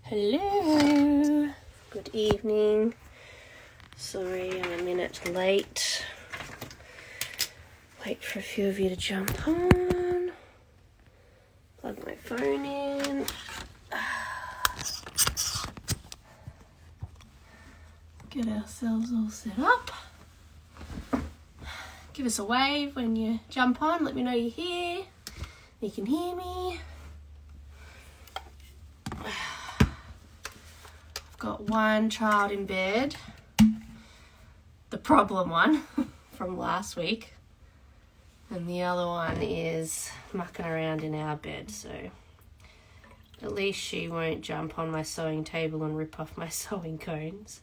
Hello, good evening. Sorry, I'm a minute late. Wait for a few of you to jump on. Plug my phone in. Get ourselves all set up. Give us a wave when you jump on. Let me know you're here. You can hear me. Got one child in bed, the problem one from last week, and the other one is mucking around in our bed, so at least she won't jump on my sewing table and rip off my sewing cones.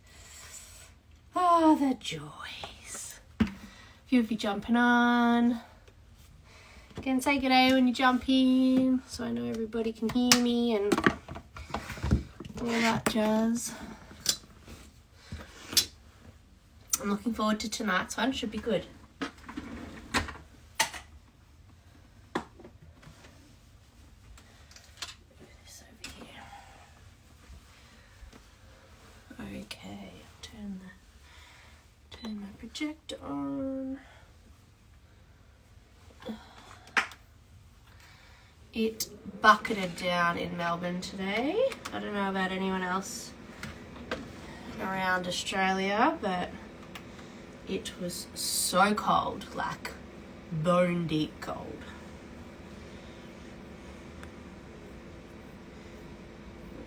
Ah, the joys. A few of you jumping on. Again, say good day when you jump in, so I know everybody can hear me and all that jazz. I'm looking forward to tonight's one, should be good. This over here. Okay, turn my projector on. It bucketed down in Melbourne today. I don't know about anyone else around Australia, but it was so cold, like bone deep cold.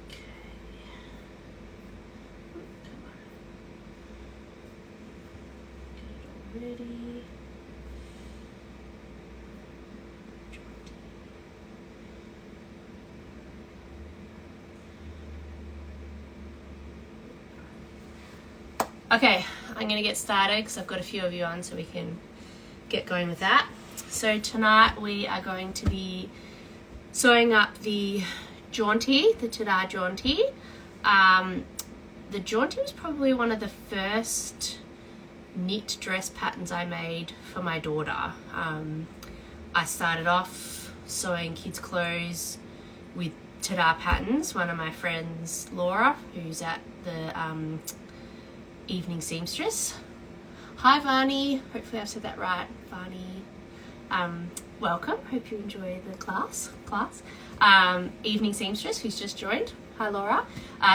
Okay. Come on. Get it all ready. Okay, I'm going to get started because I've got a few of you on so we can get going with that. So tonight we are going to be sewing up the Jaunty, the Tadah Jaunty. The Jaunty was probably one of the first knit dress patterns I made for my daughter. I started off sewing kids' clothes with Tadah patterns. One of my friends, Laura, who's at the Evening Seamstress. Hi Varney, hopefully I've said that right, Varney. Welcome, hope you enjoy the class. Evening Seamstress, who's just joined. Hi Laura.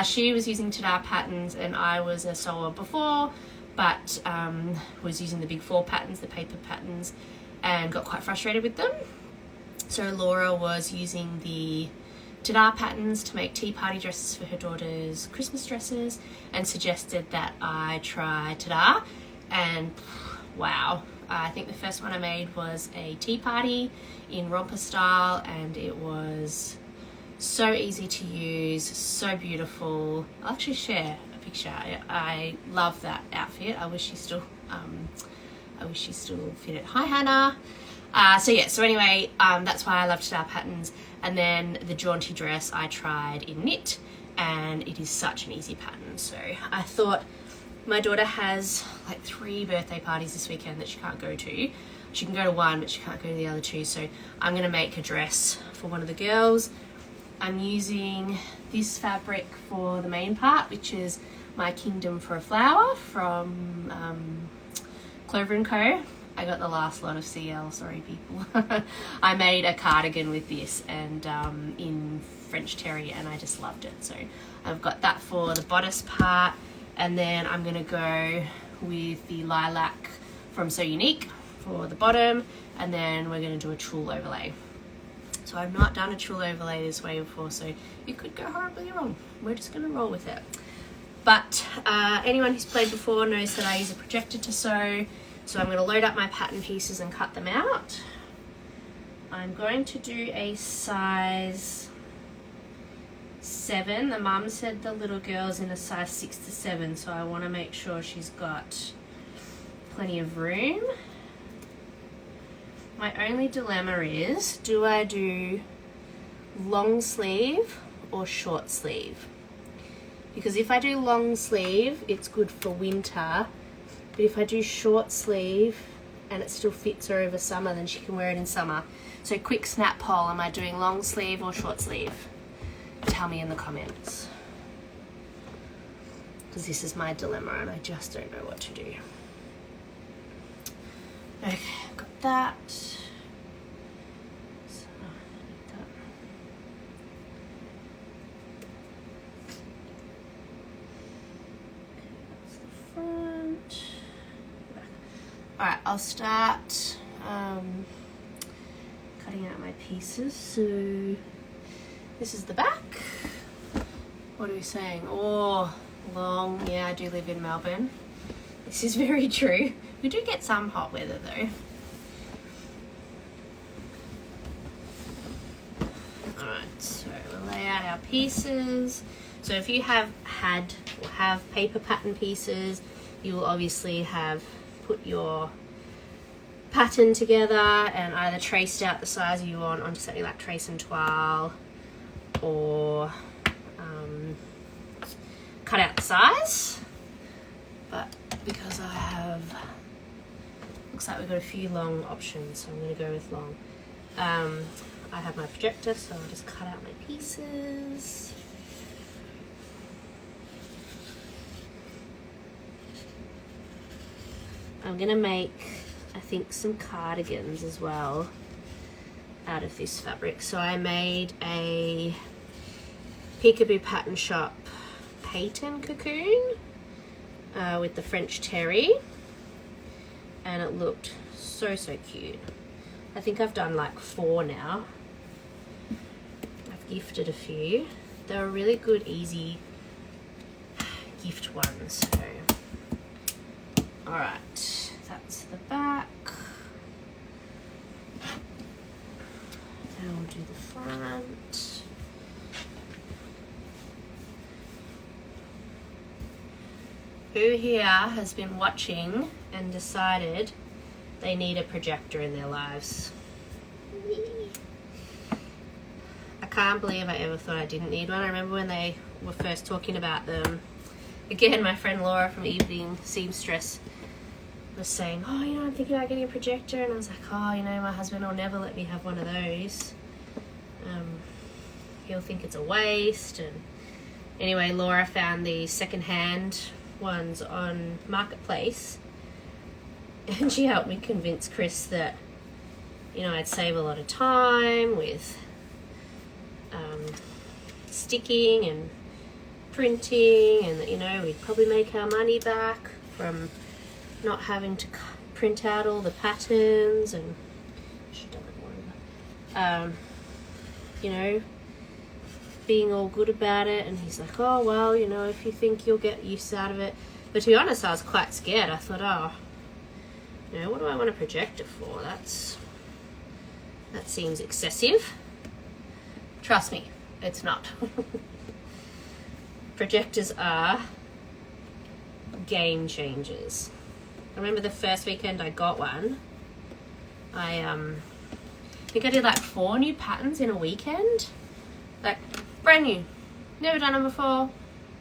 She was using Tadah patterns and I was a sewer before, but was using the big 4 patterns, the paper patterns, and got quite frustrated with them. So Laura was using the Tadah patterns to make tea party dresses for her daughter's Christmas dresses and suggested that I try Tadah, and wow, I think the first one I made was a tea party in romper style and it was so easy to use, so beautiful. I'll actually share a picture. I love that outfit. I wish she still fit it. Hi Hannah. So anyway, that's why I love Tadah patterns. And then the Jaunty dress I tried in knit, and it is such an easy pattern. So I thought, my daughter has like 3 birthday parties this weekend that she can't go to. She can go to one, but she can't go to the other 2. So I'm going to make a dress for one of the girls. I'm using this fabric for the main part, which is my Kingdom for a Flower from Clover and Co. I got the last lot of CL, sorry people. I made a cardigan with this and in French terry, and I just loved it. So I've got that for the bodice part, and then I'm going to go with the lilac from So Unique for the bottom, and then we're going to do a tulle overlay. So I've not done a tulle overlay this way before, so it could go horribly wrong. We're just going to roll with it. But anyone who's played before knows that I use a projector to sew. So I'm going to load up my pattern pieces and cut them out. I'm going to do a size 7. The mum said the little girl's in a size 6 to 7, so I want to make sure she's got plenty of room. My only dilemma is, do I do long sleeve or short sleeve? Because if I do long sleeve, it's good for winter. But if I do short sleeve and it still fits her over summer, then she can wear it in summer. So quick snap poll, am I doing long sleeve or short sleeve? Tell me in the comments. because this is my dilemma and I just don't know what to do. Okay, got that. So, that. Okay, that's the front. Alright, I'll start cutting out my pieces. So this is the back. What are we saying? Oh, long. Yeah, I do live in Melbourne. This is very true. We do get some hot weather though. Alright, so we'll lay out our pieces. So if you have paper pattern pieces, you will obviously have put your pattern together and either traced out the size you want onto something like trace and toile, or cut out the size. But because I have, looks like we've got a few long options, so I'm going to go with long. I have my projector, so I'll just cut out my pieces. I'm going to make, I think, some cardigans as well out of this fabric. So I made a Peekaboo Pattern Shop Peyton cocoon with the French terry, and it looked so cute. I think I've done like 4 now. I've gifted a few. They were really good, easy gift ones. So, alright, that's the back. Now we'll do the front. Who here has been watching and decided they need a projector in their lives? I can't believe I ever thought I didn't need one. I remember when they were first talking about them. Again, my friend Laura from Evening Seamstress was saying, oh, you know, I'm thinking about getting a projector. And I was like, oh, you know, my husband will never let me have one of those. He'll think it's a waste. And anyway, Laura found the second-hand ones on Marketplace, and she helped me convince Chris that, you know, I'd save a lot of time with sticking and printing, and that, you know, we'd probably make our money back from not having to print out all the patterns, and you know, being all good about it. And he's like, oh well, you know, if you think you'll get use out of it. But to be honest, I was quite scared. I thought, oh, you know, what do I want a projector for? That seems excessive. Trust me, it's not. Projectors are game changers. I remember the first weekend I got one, I think I did like 4 new patterns in a weekend. Like, brand new, never done them before.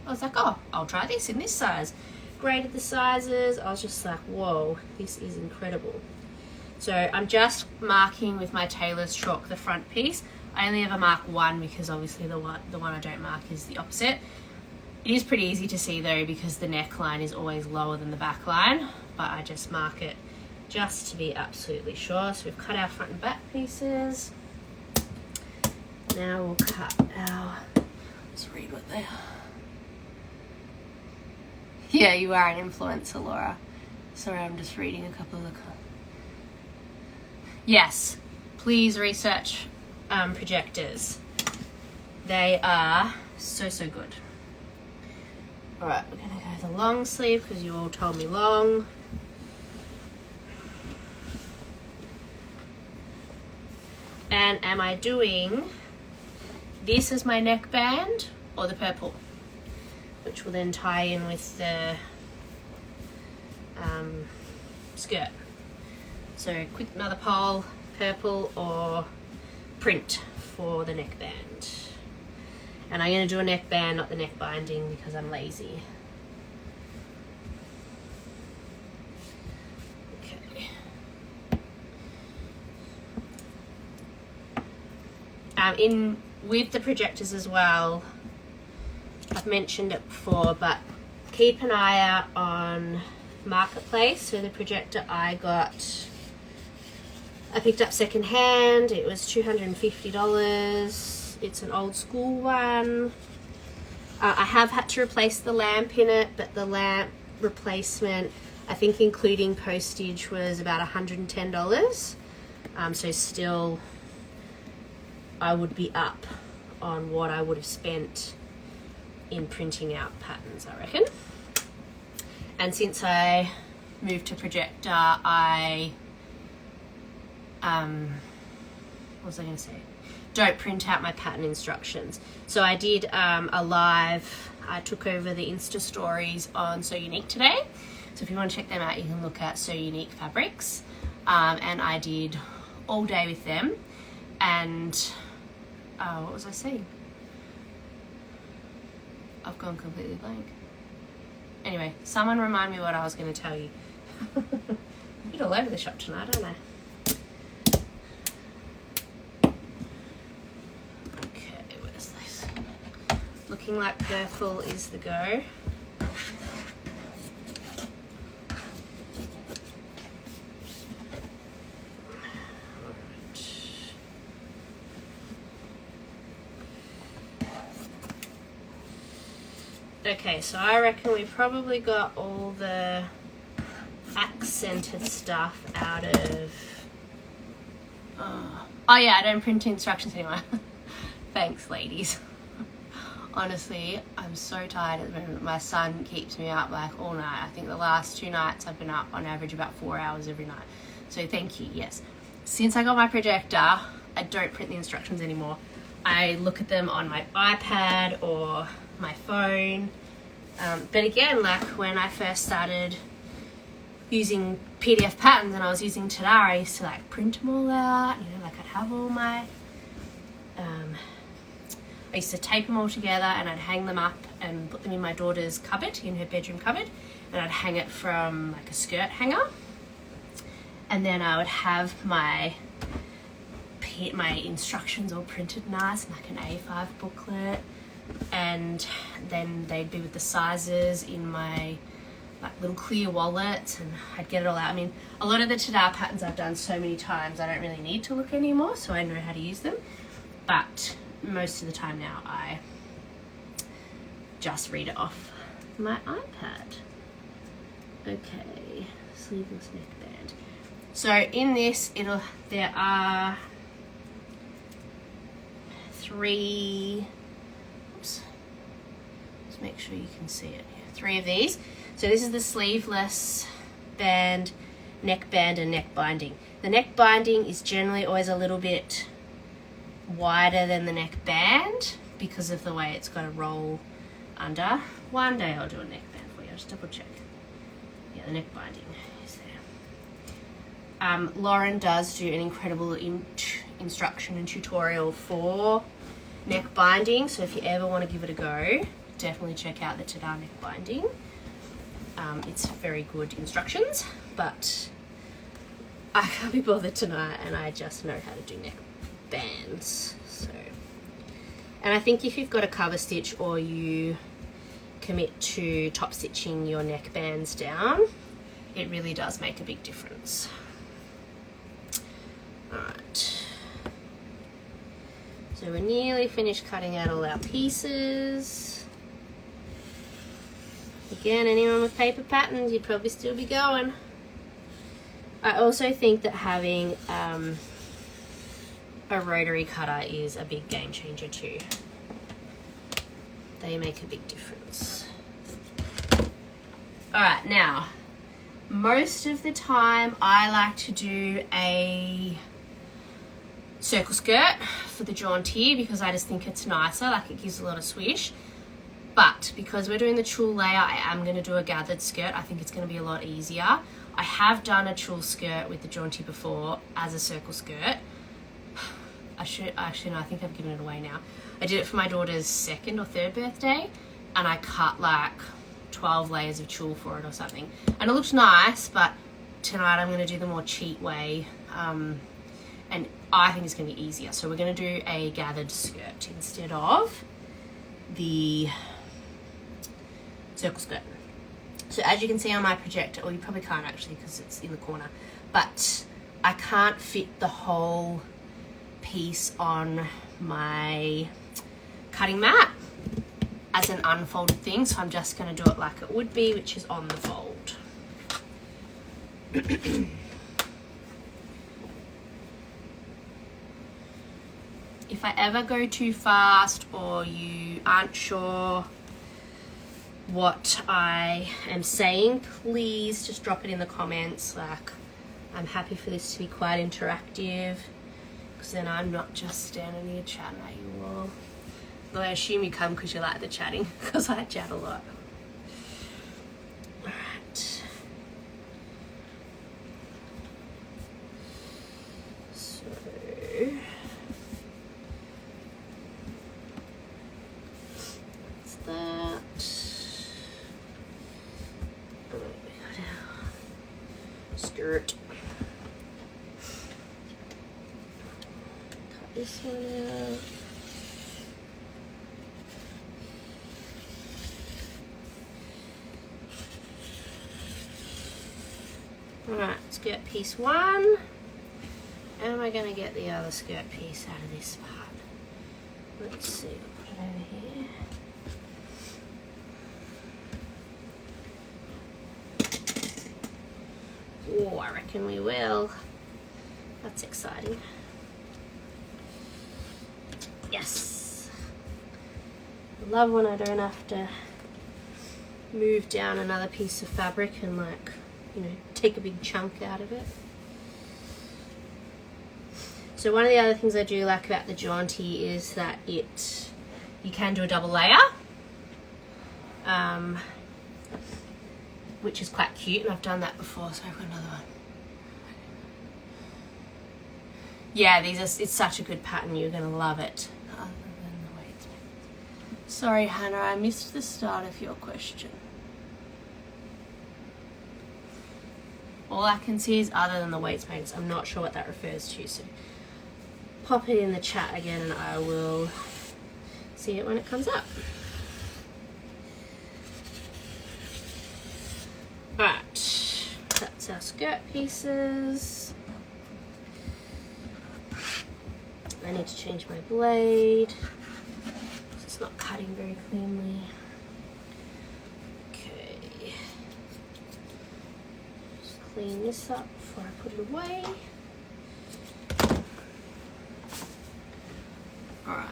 I was like, oh, I'll try this in this size. Graded the sizes. I was just like, whoa, this is incredible. So I'm just marking with my tailor's chalk the front piece. I only ever mark one because obviously the one I don't mark is the opposite. It is pretty easy to see though because the neckline is always lower than the back line, but I just mark it just to be absolutely sure. So we've cut our front and back pieces. Now we'll cut our, let's read what they are. Yeah, you are an influencer, Laura. Sorry, I'm just reading a couple of the... Yes, please research projectors. They are so good. Alright, we're going to go the long sleeve because you all told me long. And am I doing this as my neckband or the purple? Which will then tie in with the skirt. So quick, another poll, purple or print for the neckband. And I'm going to do a neckband, not the neck binding, because I'm lazy. Okay. With the projectors as well, I've mentioned it before, but keep an eye out on Marketplace. So the projector I picked up second hand. It was $250. It's an old school one. I have had to replace the lamp in it, but the lamp replacement, I think including postage, was about $110. So still, I would be up on what I would have spent in printing out patterns, I reckon. And since I moved to Projector, what was I going to say? Don't print out my pattern instructions. So I did a live, I took over the Insta stories on So Unique today. So if you want to check them out, you can look at So Unique Fabrics. And I did all day with them. And what was I saying? I've gone completely blank. Anyway, someone remind me what I was going to tell you. I'm a bit all over the shop tonight, don't I? Looking like purple is the go. Okay, so I reckon we probably got all the accented stuff out of... Oh yeah, I don't print instructions anymore. Thanks, ladies. Honestly, I'm so tired at the moment. My son keeps me up like all night. I think the last 2 nights I've been up on average about 4 hours every night. So thank you, yes. Since I got my projector, I don't print the instructions anymore. I look at them on my iPad or my phone. But again, like when I first started using PDF patterns and I was using Tadah, I used to like print them all out, you know, like I'd have all my... I used to tape them all together and I'd hang them up and put them in my daughter's cupboard, in her bedroom cupboard, and I'd hang it from like a skirt hanger. And then I would have my instructions all printed nice, like an A5 booklet, and then they'd be with the sizes in my like little clear wallets, and I'd get it all out. I mean, a lot of the Tadah patterns I've done so many times I don't really need to look anymore, so I know how to use them. But most of the time now I just read it off my iPad. Okay, sleeveless neckband. So in this, there are 3, oops, let's make sure you can see it. 3 of these. So this is the sleeveless band, neckband, and neck binding. The neck binding is generally always a little bit wider than the neckband because of the way it's got to roll under. One day I'll do a neckband for you. I'll just double check. Yeah, the neck binding is there. Lauren does do an incredible instruction and tutorial for neck binding, so if you ever want to give it a go, definitely check out the Tadah neck binding. It's very good instructions, but I can't be bothered tonight and I just know how to do neck bands. So, and I think if you've got a cover stitch or you commit to top stitching your neck bands down, it really does make a big difference. Alright, so we're nearly finished cutting out all our pieces. Again, anyone with paper patterns, you'd probably still be going. I also think that having a rotary cutter is a big game changer too. They make a big difference. Alright, now, most of the time I like to do a circle skirt for the Jaunty because I just think it's nicer, like it gives a lot of swish. But because we're doing the tulle layer, I am going to do a gathered skirt. I think it's going to be a lot easier. I have done a tulle skirt with the Jaunty before as a circle skirt. I think I've given it away now. I did it for my daughter's 2nd or 3rd birthday, and I cut like 12 layers of tulle for it or something. And it looked nice, but tonight I'm going to do the more cheat way, and I think it's going to be easier. So we're going to do a gathered skirt instead of the circle skirt. So as you can see on my projector, or you probably can't actually because it's in the corner, but I can't fit the whole piece on my cutting mat as an unfolded thing, so I'm just going to do it like it would be, which is on the fold. If I ever go too fast or you aren't sure what I am saying, please just drop it in the comments. Like, I'm happy for this to be quite interactive, because then I'm not just standing here chatting at you all. Though I assume you come because you like the chatting, because I chat a lot. Alright. So that's that. Skirt. Cut this one out. Alright, skirt piece 1. And we're going to get the other skirt piece out of this part. Let's see, put it over here. Oh, I reckon we will. That's exciting. Yes. I love when I don't have to move down another piece of fabric and, like, you know, take a big chunk out of it. So one of the other things I do like about the Jaunty is that you can do a double layer. Which is quite cute, and I've done that before, so I've got another one. Yeah, it's such a good pattern, you're going to love it. Other than the way it's made. Sorry, Hannah, I missed the start of your question. All I can see is other than the weights made. I'm not sure what that refers to, so pop it in the chat again and I will see it when it comes up. Alright, that's our skirt pieces. I need to change my blade. It's not cutting very cleanly. Okay. Just clean this up before I put it away. Alright.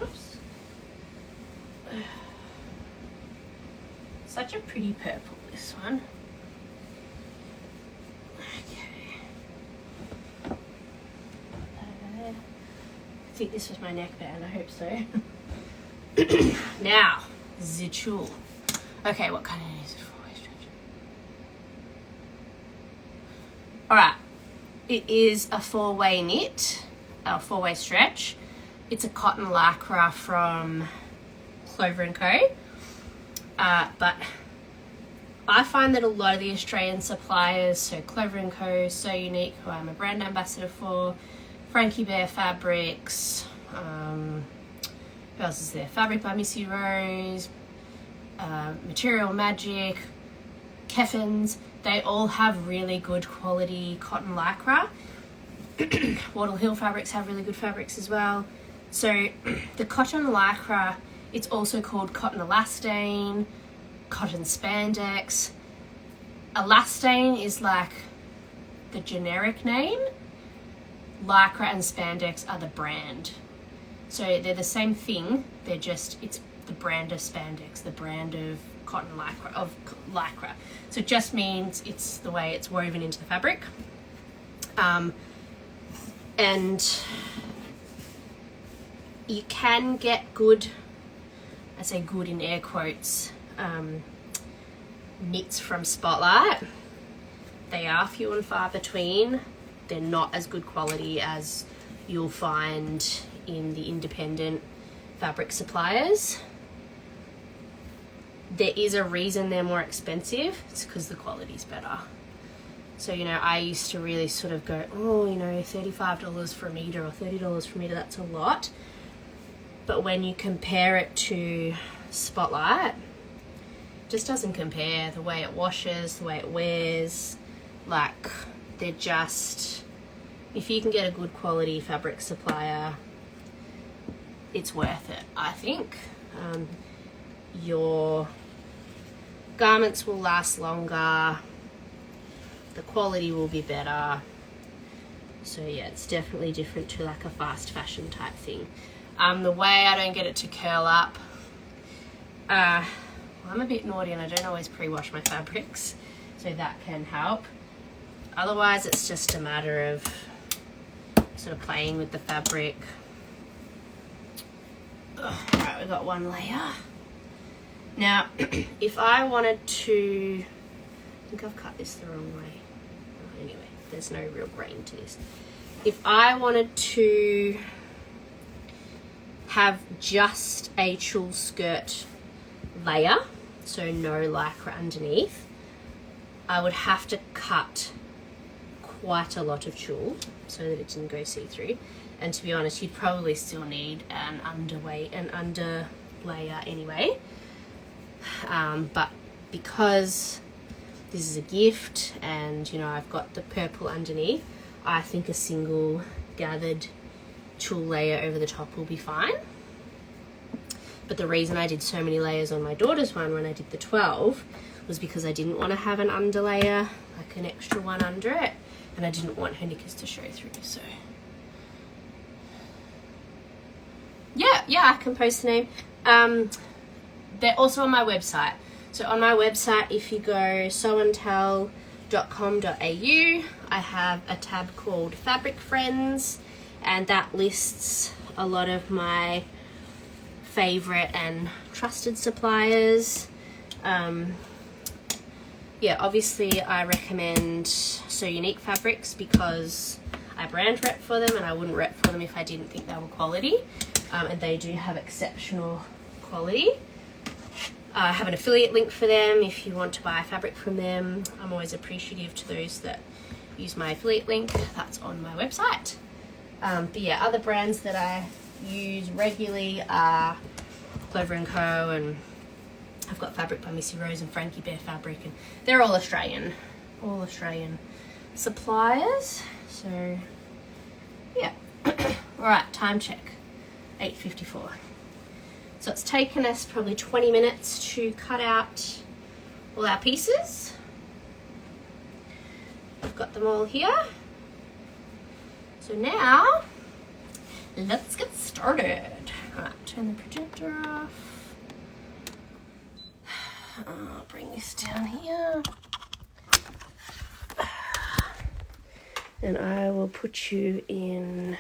Oops. Such a pretty purple, this one. I think this was my neckband, I hope so. Now, the Tulle. Okay, what kind of is it for? Alright, it is a 4-way knit, a 4-way stretch. It's a cotton Lycra from Clover & Co. But I find that a lot of the Australian suppliers, so Clover & Co, So Unique, who I'm a brand ambassador for, Frankie Bear Fabrics, who else is there? Fabric by Missy Rose, Material Magic, Keffins, they all have really good quality cotton Lycra. Wattle Hill Fabrics have really good fabrics as well. So the cotton Lycra, it's also called cotton elastane, cotton spandex. Elastane is like the generic name. Lycra and spandex are the brand. So they're the same thing, they're just, it's the brand of spandex, the brand of cotton Lycra. So it just means it's the way it's woven into the fabric. And you can get good, I say good in air quotes, knits from Spotlight. They are few and far between. They're not as good quality as you'll find in the independent fabric suppliers. There is a reason they're more expensive. It's because the quality's better. So, you know, I used to really sort of go, oh, you know, $35 for a meter or $30 for a meter, that's a lot. but when you compare it to Spotlight, it just doesn't compare. The way it washes, the way it wears, like, they're just, if you can get a good quality fabric supplier, it's worth it, I think. Your garments will last longer, the quality will be better. So yeah, it's definitely different to like a fast fashion type thing. The way I don't get it to curl up, I'm a bit naughty and I don't always pre-wash my fabrics, so that can help. Otherwise it's just a matter of sort of playing with the fabric. Right, we've got one layer. Now, if I wanted to, I think I've cut this the wrong way. Oh, anyway, there's no real grain to this. If I wanted to have just a tulle skirt layer, so no Lycra underneath, I would have to cut quite a lot of tulle so that it didn't go see-through. And to be honest, you'd probably still need an under layer anyway. But because this is a gift and, you know, I've got the purple underneath, I think a single gathered tulle layer over the top will be fine. But the reason I did so many layers on my daughter's one when I did the 12 was because I didn't want to have an underlayer, like an extra one under it, and I didn't want her knickers to show through. So yeah, I can post the name. They're also on my website. So on my website, if you go sewandtell.com.au, I have a tab called Fabric Friends, and that lists a lot of my favorite and trusted suppliers. Yeah, obviously I recommend So Unique Fabrics because I brand rep for them, and I wouldn't rep for them if I didn't think they were quality. And they do have exceptional quality. I have an affiliate link for them if you want to buy fabric from them. I'm always appreciative to those that use my affiliate link. That's on my website. But yeah, other brands that I use regularly are Clover & Co, and I've got fabric by Missy Rose and Frankie Bear Fabric, and they're all Australian suppliers. So yeah. Alright, time check. 8:54. So it's taken us probably 20 minutes to cut out all our pieces. I've got them all here. So now, let's get started. Alright, turn the projector off. I'll bring this down here. And I will put you in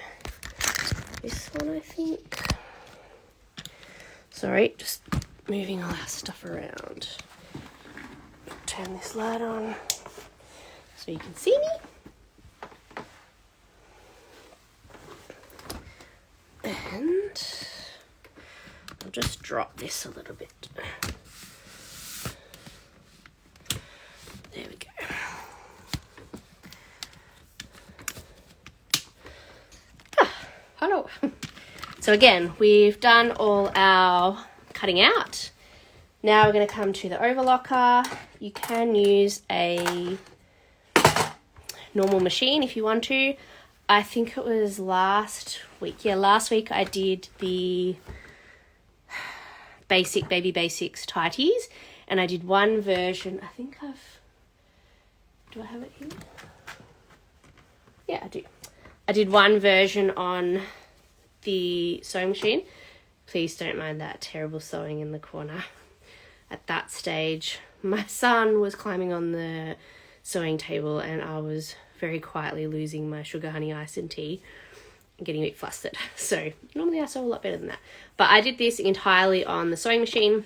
this one, I think. Sorry, just moving all our stuff around. Turn this light on so you can see me. And I'll just drop this a little bit. There we go. Hello. So again, we've done all our cutting out. Now we're going to come to the overlocker. You can use a normal machine if you want to. I think it was last week. Yeah, last week I did the Baby Basics tighties, and I did one version. I think do I have it here? Yeah, I do. I did one version on the sewing machine. Please don't mind that terrible sewing in the corner. At that stage, my son was climbing on the sewing table and I was very quietly losing my sugar, honey, ice and tea and getting a bit flustered. So normally I sew a lot better than that. But I did this entirely on the sewing machine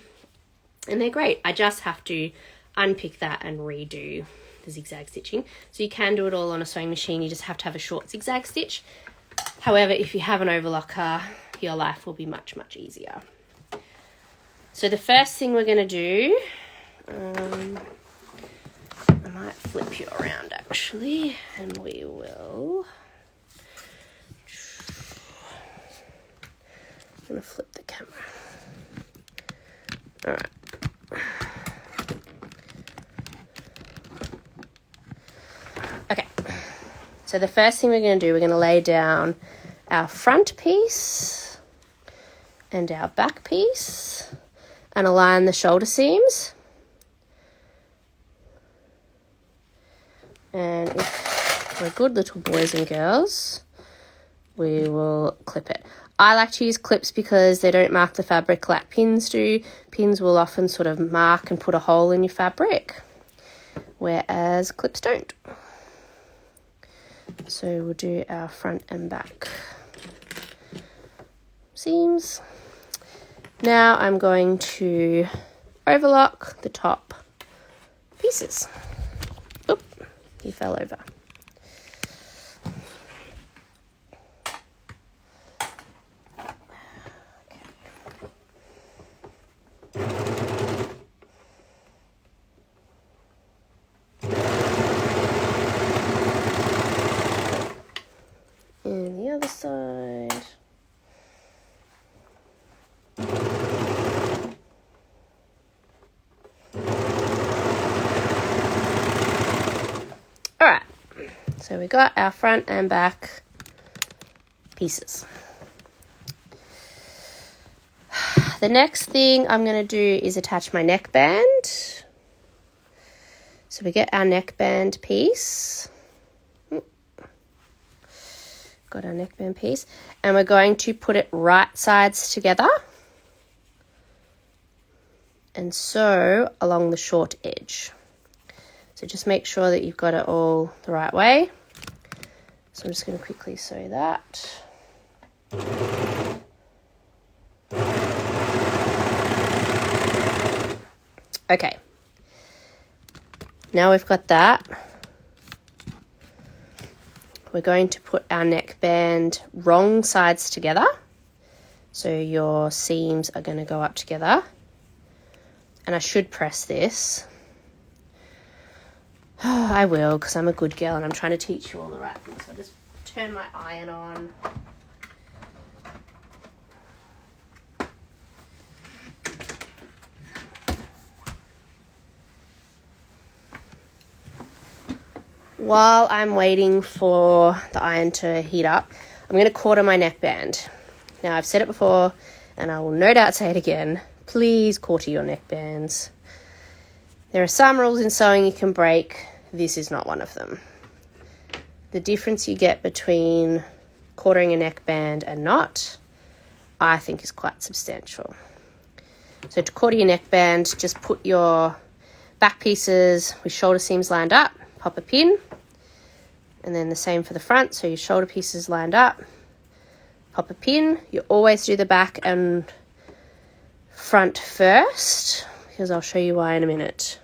and they're great. I just have to unpick that and redo the zigzag stitching. So you can do it all on a sewing machine. You just have to have a short zigzag stitch. However, if you have an overlocker, your life will be much, much easier. So the first thing we're going to do, I might flip you around actually, and we will going to flip the camera. All right. Okay. So the first thing we're going to do, we're going to lay down our front piece and our back piece and align the shoulder seams. And if we're good little boys and girls, we will clip it. I like to use clips because they don't mark the fabric like pins do. Pins will often sort of mark and put a hole in your fabric, whereas clips don't. So we'll do our front and back seams. Now I'm going to overlock the top pieces. Oop, he fell over. And the other side. All right, so we got our front and back pieces. The next thing I'm going to do is attach my neckband. So we get our neckband piece. Got our neckband piece, and we're going to put it right sides together and sew along the short edge. So just make sure that you've got it all the right way. So I'm just going to quickly sew that. Okay, now we've got that. We're going to put our neckband wrong sides together. So your seams are going to go up together. And I should press this. Oh, I will, because I'm a good girl and I'm trying to teach you all the right things. So I'll just turn my iron on. While I'm waiting for the iron to heat up, I'm going to quarter my neckband. Now, I've said it before, and I will no doubt say it again. Please quarter your neckbands. There are some rules in sewing you can break. This is not one of them. The difference you get between quartering a neckband and not, I think, is quite substantial. So to quarter your neckband, just put your back pieces with shoulder seams lined up, pop a pin, and then the same for the front. So your shoulder pieces lined up, pop a pin. You always do the back and front first, because I'll show you why in a minute.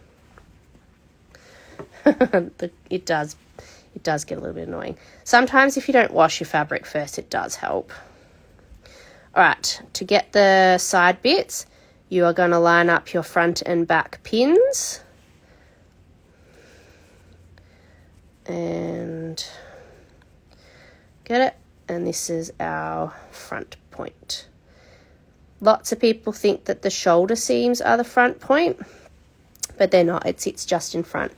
But it does get a little bit annoying. Sometimes if you don't wash your fabric first, it does help. All right, to get the side bits, you are going to line up your front and back pins. And get it? And this is our front point. Lots of people think that the shoulder seams are the front point, but they're not. It sits just in front.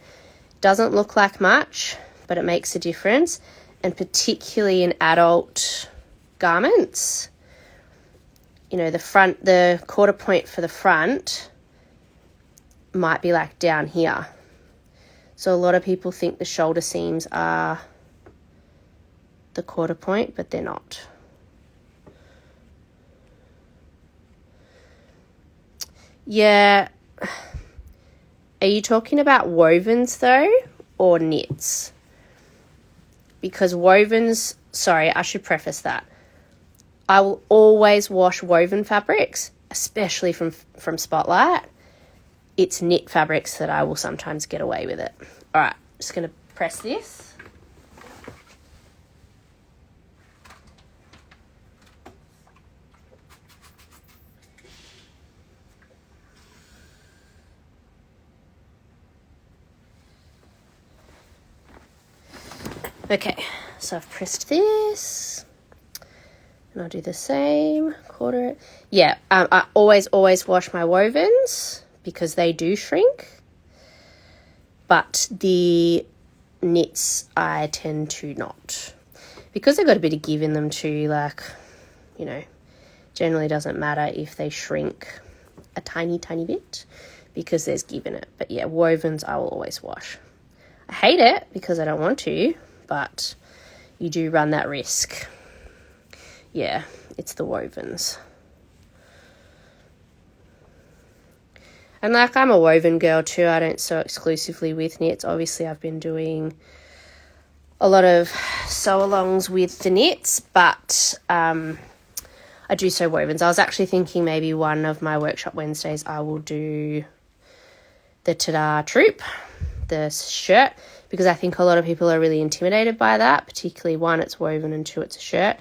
Doesn't look like much, but it makes a difference, and particularly in adult garments. You know, the quarter point for the front might be like down here. So a lot of people think the shoulder seams are the quarter point, but they're not. Yeah. Are you talking about wovens though, or knits? Because wovens, sorry, I should preface that. I will always wash woven fabrics, especially from Spotlight. It's knit fabrics that I will sometimes get away with it. All right, just going to press this. Okay, so I've pressed this. I'm going to And I'll do the same, quarter it. Yeah, I always wash my wovens because they do shrink. But the knits I tend to not. Because they've got a bit of give in them too, like, you know, generally doesn't matter if they shrink a tiny bit because there's give in it. But yeah, wovens I will always wash. I hate it because I don't want to, but you do run that risk. Yeah, it's the wovens. And like, I'm a woven girl too. I don't sew exclusively with knits. Obviously, I've been doing a lot of sew-alongs with the knits, but I do sew wovens. I was actually thinking maybe one of my workshop Wednesdays I will do the Tadah troop, the shirt, because I think a lot of people are really intimidated by that, particularly one, it's woven, and two, it's a shirt.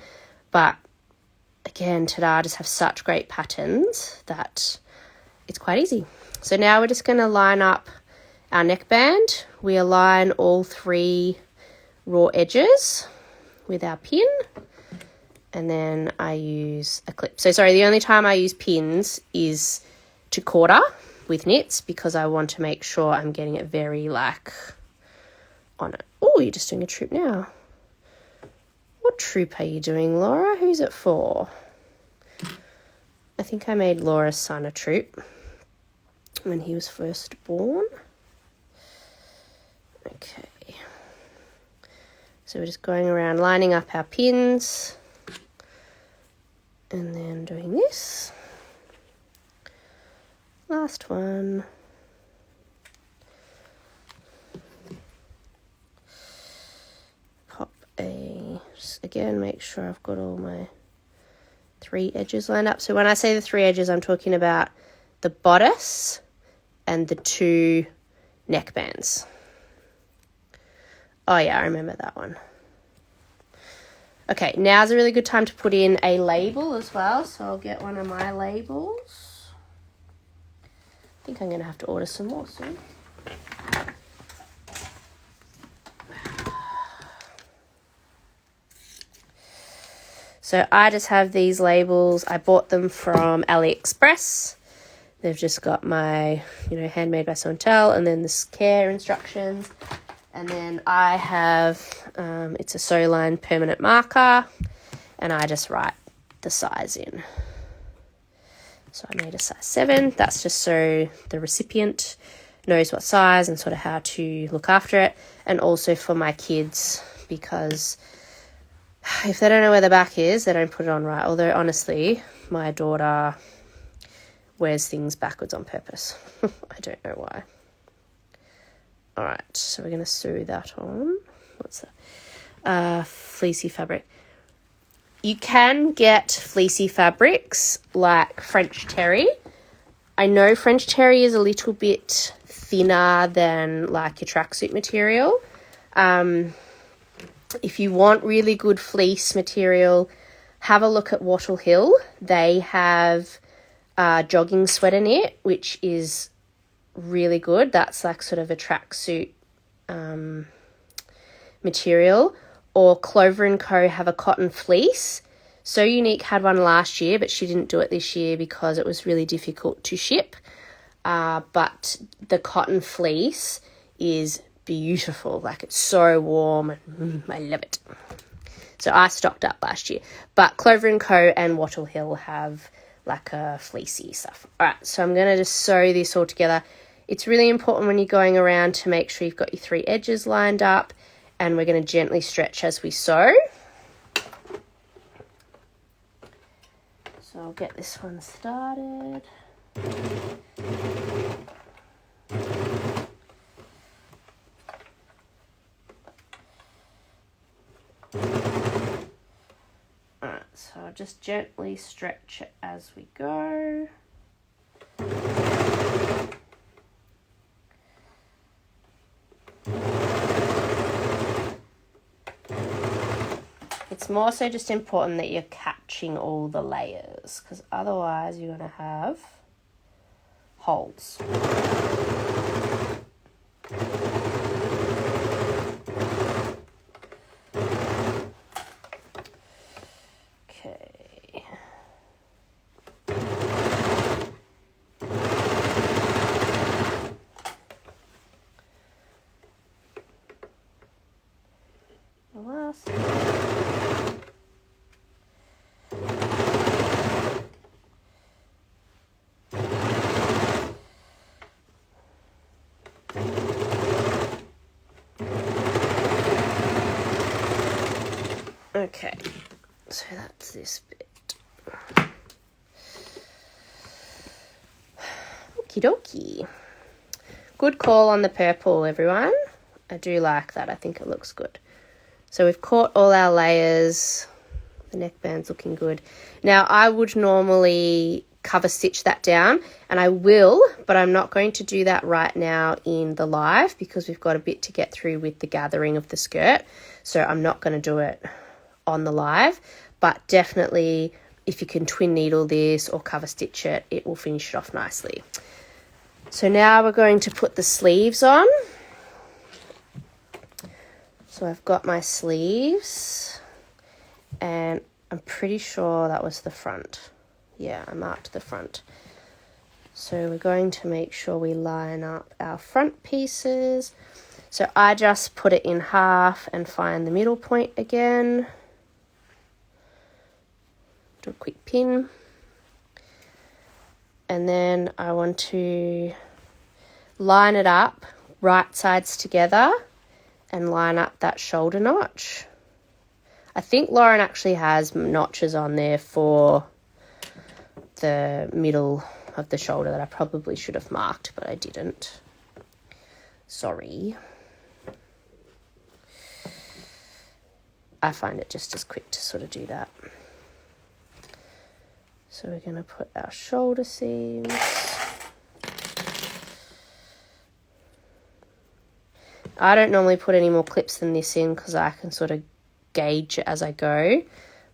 But again, Tadah just have such great patterns that it's quite easy. So now we're just going to line up our neckband. We align all 3 raw edges with our pin, and then I use a clip. So sorry, the only time I use pins is to quarter with knits because I want to make sure I'm getting it very like on it. Oh, you're just doing a troop now. What troop are you doing, Laura? Who's it for? I think I made Laura's son a troop when he was first born. Okay. So we're just going around lining up our pins and then doing this. Last one. Pop just again, make sure I've got all my 3 edges lined up. So when I say the 3 edges, I'm talking about the bodice and the 2 neckbands. Oh yeah, I remember that one. Okay, now's a really good time to put in a label as well. So I'll get one of my labels. I think I'm going to have to order some more soon. So I just have these labels. I bought them from AliExpress. They've just got my, handmade by Tulle, and then the care instructions. And then I have, it's a sew line permanent marker, and I just write the size in. So I made a size 7. That's just so the recipient knows what size and sort of how to look after it. And also for my kids, because if they don't know where the back is, they don't put it on right. Although, honestly, my daughter wears things backwards on purpose. I don't know why. All right, so we're going to sew that on. What's that? Fleecy fabric. You can get fleecy fabrics like French terry. I know French terry is a little bit thinner than like your tracksuit material. If you want really good fleece material, have a look at Wattle Hill. They have jogging sweater knit, which is really good. That's like sort of a tracksuit material. Or Clover & Co. have a cotton fleece. So Unique had one last year, but she didn't do it this year because it was really difficult to ship. But the cotton fleece is beautiful. Like, it's so warm. I love it. So I stocked up last year. But Clover & Co. and Wattle Hill have like a fleecy stuff. All right, so I'm going to just sew this all together. It's really important when you're going around to make sure you've got your 3 edges lined up, and we're going to gently stretch as we sew. So I'll get this one started. Alright, so I'll just gently stretch it as we go. It's more so just important that you're catching all the layers, because otherwise you're going to have holes. Okay. Okay, so that's this bit. Okie dokie. Good call on the purple, everyone. I do like that. I think it looks good. So we've caught all our layers. The neckband's looking good. Now, I would normally cover stitch that down, and I will, but I'm not going to do that right now in the live because we've got a bit to get through with the gathering of the skirt. So I'm not going to do it on the live, but definitely if you can twin needle this or cover stitch it, it will finish it off nicely. So now we're going to put the sleeves on. So I've got my sleeves, and I'm pretty sure that was the front. Yeah, I marked the front. So we're going to make sure we line up our front pieces. So I just put it in half and find the middle point again. Do a quick pin. And then I want to line it up, right sides together, and line up that shoulder notch. I think Lauren actually has notches on there for the middle of the shoulder that I probably should have marked, but I didn't. Sorry. I find it just as quick to sort of do that. So we're going to put our shoulder seams. I don't normally put any more clips than this in because I can sort of gauge it as I go.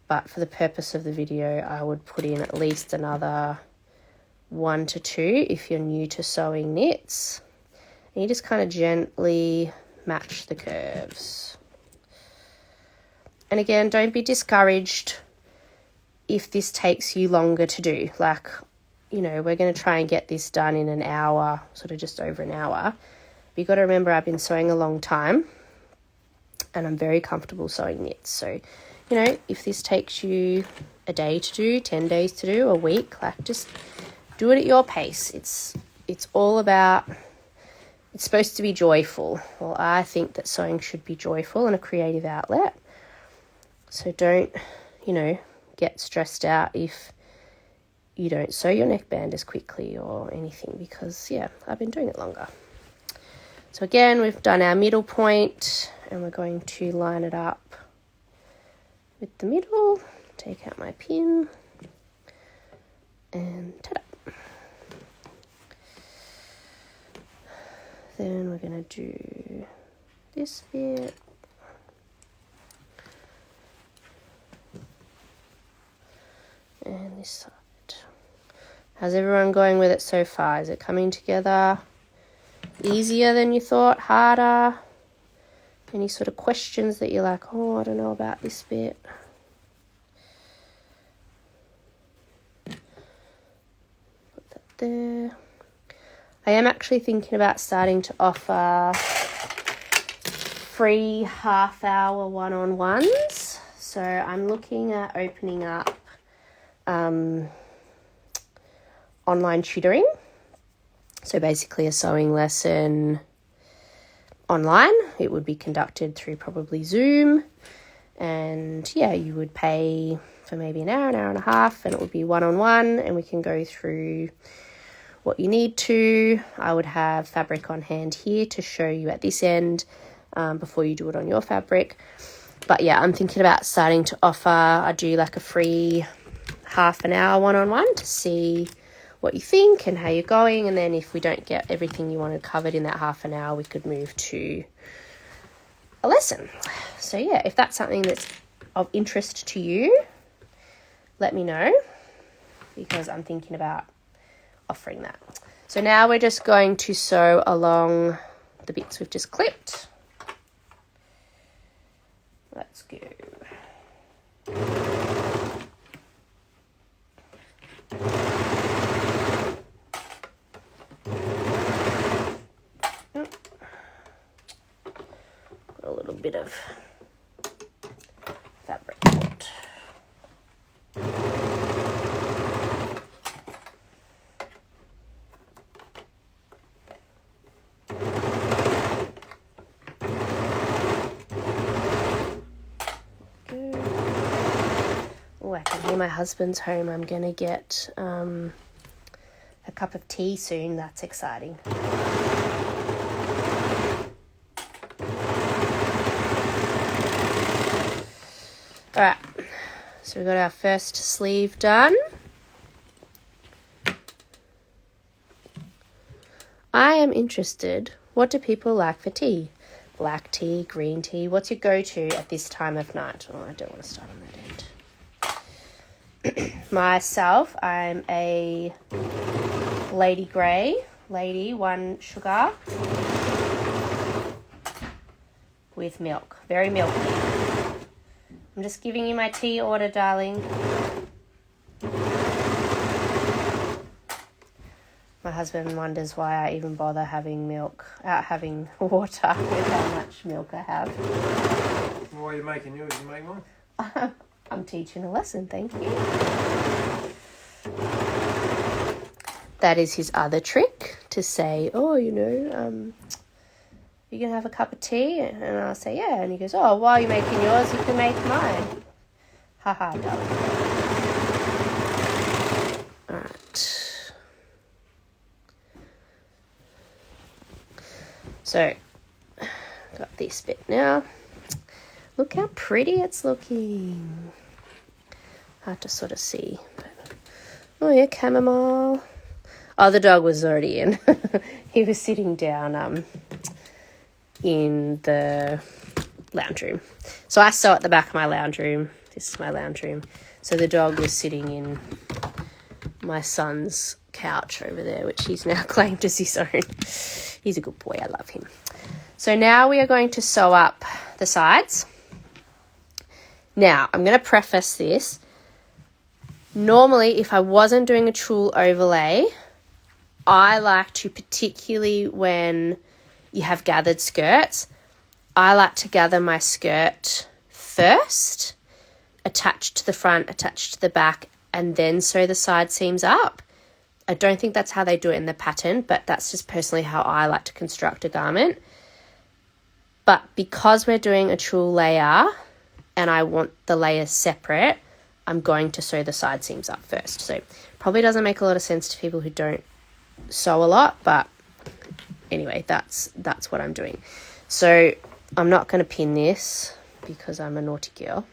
But for the purpose of the video, I would put in at least another 1 to 2 if you're new to sewing knits. And you just kind of gently match the curves. And again, don't be discouraged if this takes you longer to do. Like, you know, we're going to try and get this done in an hour, sort of just over an hour. But you've got to remember I've been sewing a long time and I'm very comfortable sewing knits. So, you know, if this takes you a day to do, 10 days to do, a week, like just do it at your pace. It's all about, it's supposed to be joyful. Well, I think that sewing should be joyful and a creative outlet. So don't, you know, get stressed out if you don't sew your neckband as quickly or anything because, yeah, I've been doing it longer. So again, we've done our middle point and we're going to line it up with the middle. Take out my pin and ta-da. Then we're going to do this bit. And this side. How's everyone going with it so far? Is it coming together easier than you thought? Harder? Any sort of questions that you're like, oh, I don't know about this bit? Put that there. I am actually thinking about starting to offer free half-hour one-on-ones. So I'm looking at opening up online tutoring. So basically a sewing lesson online. It would be conducted through probably Zoom. And yeah, you would pay for maybe an hour and a half, and it would be one-on-one, and we can go through what you need to. I would have fabric on hand here to show you at this end before you do it on your fabric. But yeah, I'm thinking about starting to offer, I do like a free half an hour one-on-one to see what you think and how you're going. And then if we don't get everything you wanted covered in that half an hour, we could move to a lesson. So yeah, if that's something that's of interest to you, let me know because I'm thinking about offering that. So now we're just going to sew along the bits we've just clipped. Let's go. A little bit of fabric cut. Good. I can hear my husband's home. I'm going to get a cup of tea soon. That's exciting. All right, so we've got our first sleeve done. I am interested, what do people like for tea? Black tea, green tea, what's your go-to at this time of night? Oh, I don't want to start on that end. Myself, I'm a Lady Grey, Lady 1 sugar with milk, very milky. I'm just giving you my tea order, darling. My husband wonders why I even bother having having water with how much milk I have. Why are you making yours? You make one? I'm teaching a lesson, thank you. That is his other trick, to say, oh, you know, you can have a cup of tea? And I'll say, yeah. And he goes, oh, while you're making yours, you can make mine. Haha, darling. All right. So, got this bit now. Look how pretty it's looking. Hard to sort of see. Oh yeah, chamomile. Oh, the dog was already in. He was sitting down in the lounge room. So I sew at the back of my lounge room. This is my lounge room. So the dog was sitting in my son's couch over there, which he's now claimed as his own. He's a good boy. I love him. So now we are going to sew up the sides. Now, I'm going to preface this. Normally, if I wasn't doing a tulle overlay, I like to, particularly when you have gathered skirts, I like to gather my skirt first, attached to the front, attached to the back, and then sew the side seams up. I don't think that's how they do it in the pattern, but that's just personally how I like to construct a garment. But because we're doing a tulle layer and I want the layers separate, I'm going to sew the side seams up first. So probably doesn't make a lot of sense to people who don't sew a lot, but anyway, that's what I'm doing. So I'm not going to pin this because I'm a naughty girl.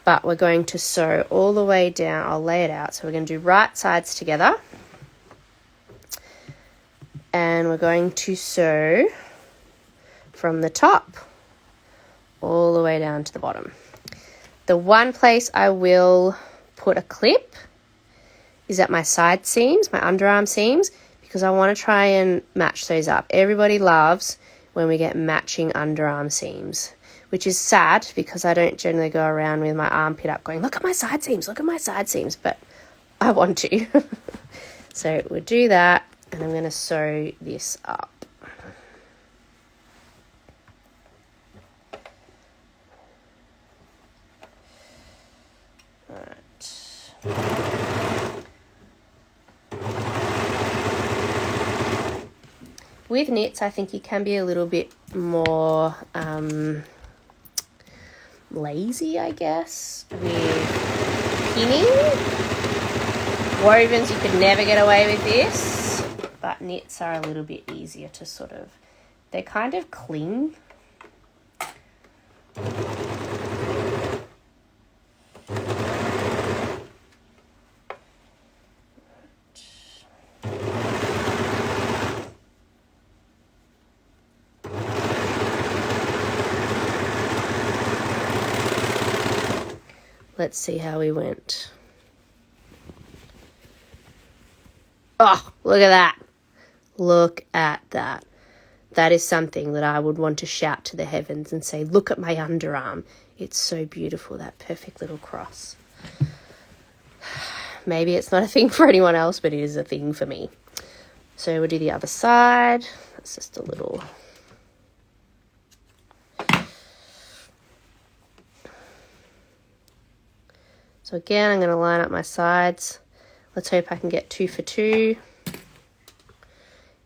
But we're going to sew all the way down. I'll lay it out. So we're going to do right sides together. And we're going to sew from the top all the way down to the bottom. The one place I will put a clip is at my side seams, my underarm seams, because I want to try and match those up. Everybody loves when we get matching underarm seams, which is sad because I don't generally go around with my armpit up going, look at my side seams, look at my side seams, but I want to. So we'll do that, and I'm going to sew this up. All right. With knits, I think you can be a little bit more lazy, I guess, with pinning. Wovens, you could never get away with this, but knits are a little bit easier to sort of, they kind of cling. Let's see how we went. Oh, look at that. Look at that. That is something that I would want to shout to the heavens and say, look at my underarm. It's so beautiful, that perfect little cross. Maybe it's not a thing for anyone else, but it is a thing for me. So we'll do the other side. That's just a little... So again, I'm going to line up my sides. Let's hope I can get 2 for 2.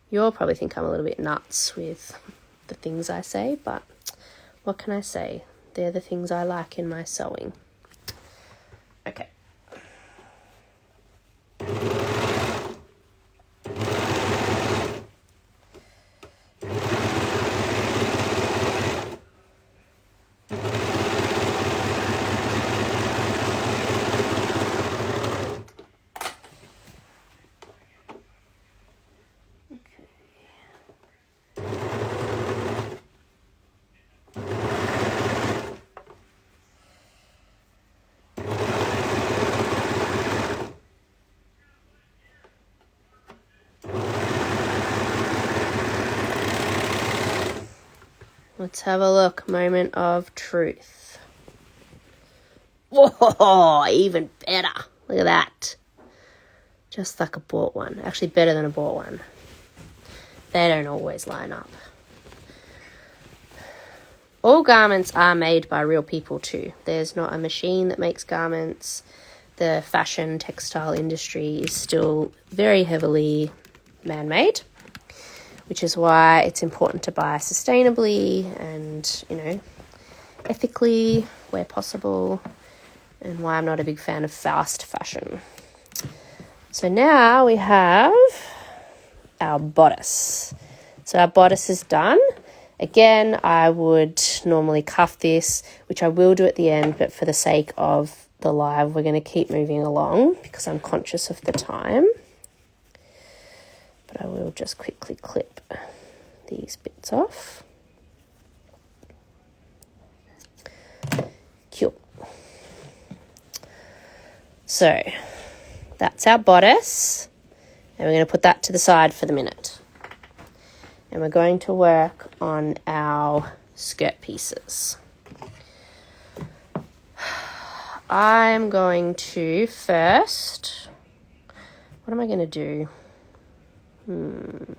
You'll probably think I'm a little bit nuts with the things I say, but what can I say? They're the things I like in my sewing. Okay. Let's have a look. Moment of truth. Whoa, even better. Look at that. Just like a bought one. Actually, better than a bought one. They don't always line up. All garments are made by real people too. There's not a machine that makes garments. The fashion textile industry is still very heavily man-made, which is why it's important to buy sustainably and, ethically where possible, and why I'm not a big fan of fast fashion. So now we have our bodice. So our bodice is done. Again, I would normally cuff this, which I will do at the end, but for the sake of the live, we're going to keep moving along because I'm conscious of the time. But I will just quickly clip these bits off. Cool. So that's our bodice, and we're going to put that to the side for the minute. And we're going to work on our skirt pieces. I'm going to first, what am I going to do? No,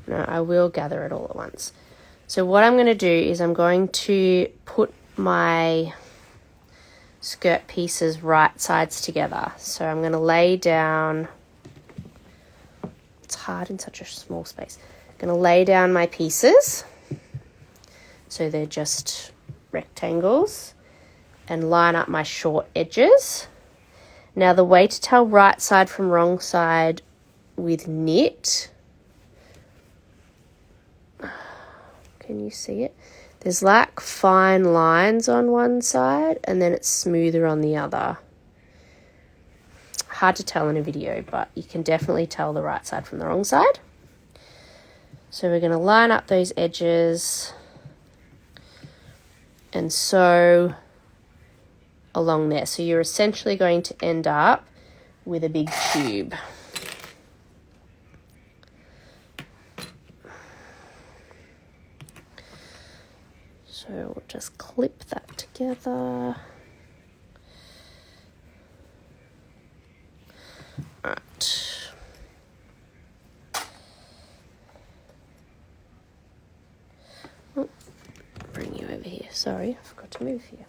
I will gather it all at once. So what I'm going to do is I'm going to put my skirt pieces right sides together. So I'm going to lay down, it's hard in such a small space. I'm going to lay down my pieces so they're just rectangles and line up my short edges. Now the way to tell right side from wrong side with knit, can you see it? There's like fine lines on one side and then it's smoother on the other. Hard to tell in a video, but you can definitely tell the right side from the wrong side. So we're going to line up those edges and sew along there. So you're essentially going to end up with a big tube. So we'll just clip that together. Right. Oh, bring you over here. Sorry, I forgot to move here.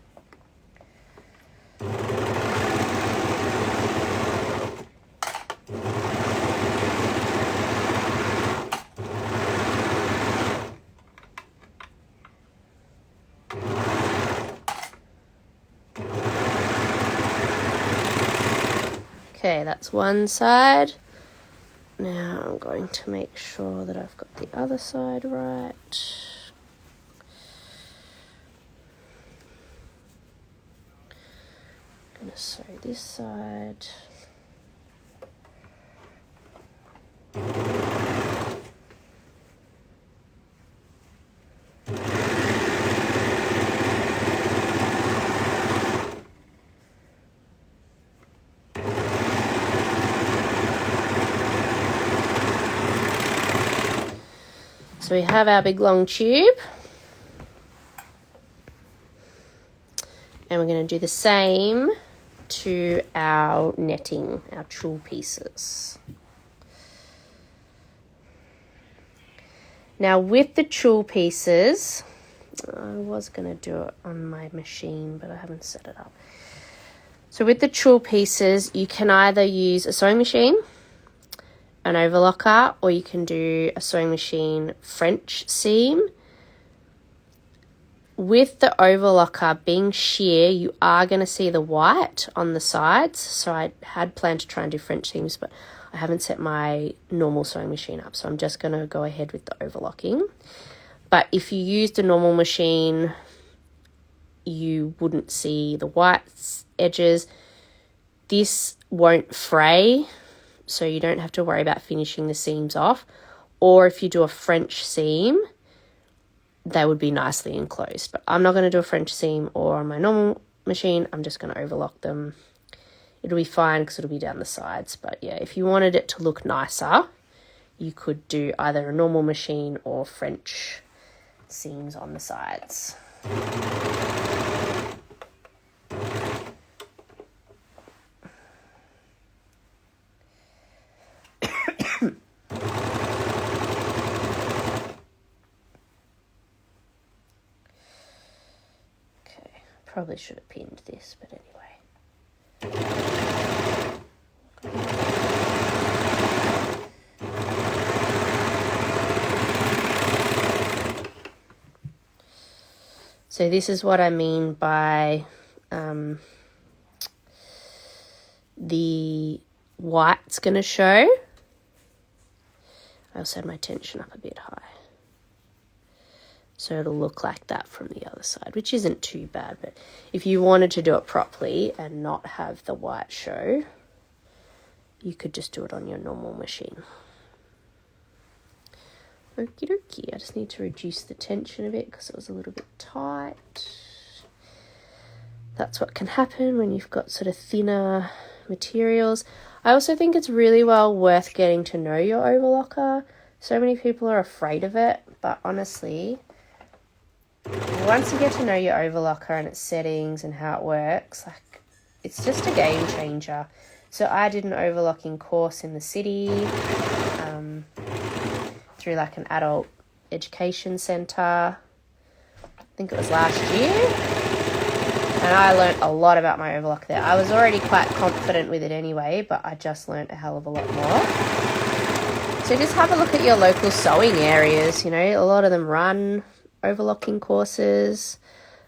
Okay, that's one side. Now I'm going to make sure that I've got the other side right. I'm going to sew this side. So we have our big long tube. And we're going to do the same to our netting, our tulle pieces. Now with the tulle pieces, I was going to do it on my machine, but I haven't set it up. So with the tulle pieces, you can either use a sewing machine, an overlocker, or you can do a sewing machine French seam. With the overlocker being sheer, you are going to see the white on the sides. So I had planned to try and do French seams, but I haven't set my normal sewing machine up. So I'm just going to go ahead with the overlocking. But if you used a normal machine, you wouldn't see the white edges. This won't fray, so you don't have to worry about finishing the seams off. Or if you do a French seam, they would be nicely enclosed. But I'm not going to do a French seam or on my normal machine. I'm just going to overlock them. It'll be fine because it'll be down the sides. But yeah, if you wanted it to look nicer, you could do either a normal machine or French seams on the sides. Probably should have pinned this, but anyway. So this is what I mean by the white's going to show. I also had my tension up a bit high. So it'll look like that from the other side, which isn't too bad. But if you wanted to do it properly and not have the white show, you could just do it on your normal machine. Okie dokie. I just need to reduce the tension a bit because it was a little bit tight. That's what can happen when you've got sort of thinner materials. I also think it's really well worth getting to know your overlocker. So many people are afraid of it, but honestly, once you get to know your overlocker and its settings and how it works, like, it's just a game changer. So I did an overlocking course in the city through like an adult education centre. I think it was last year. And I learnt a lot about my overlocker there. I was already quite confident with it anyway, but I just learnt a hell of a lot more. So just have a look at your local sewing areas. You know, a lot of them run overlocking courses,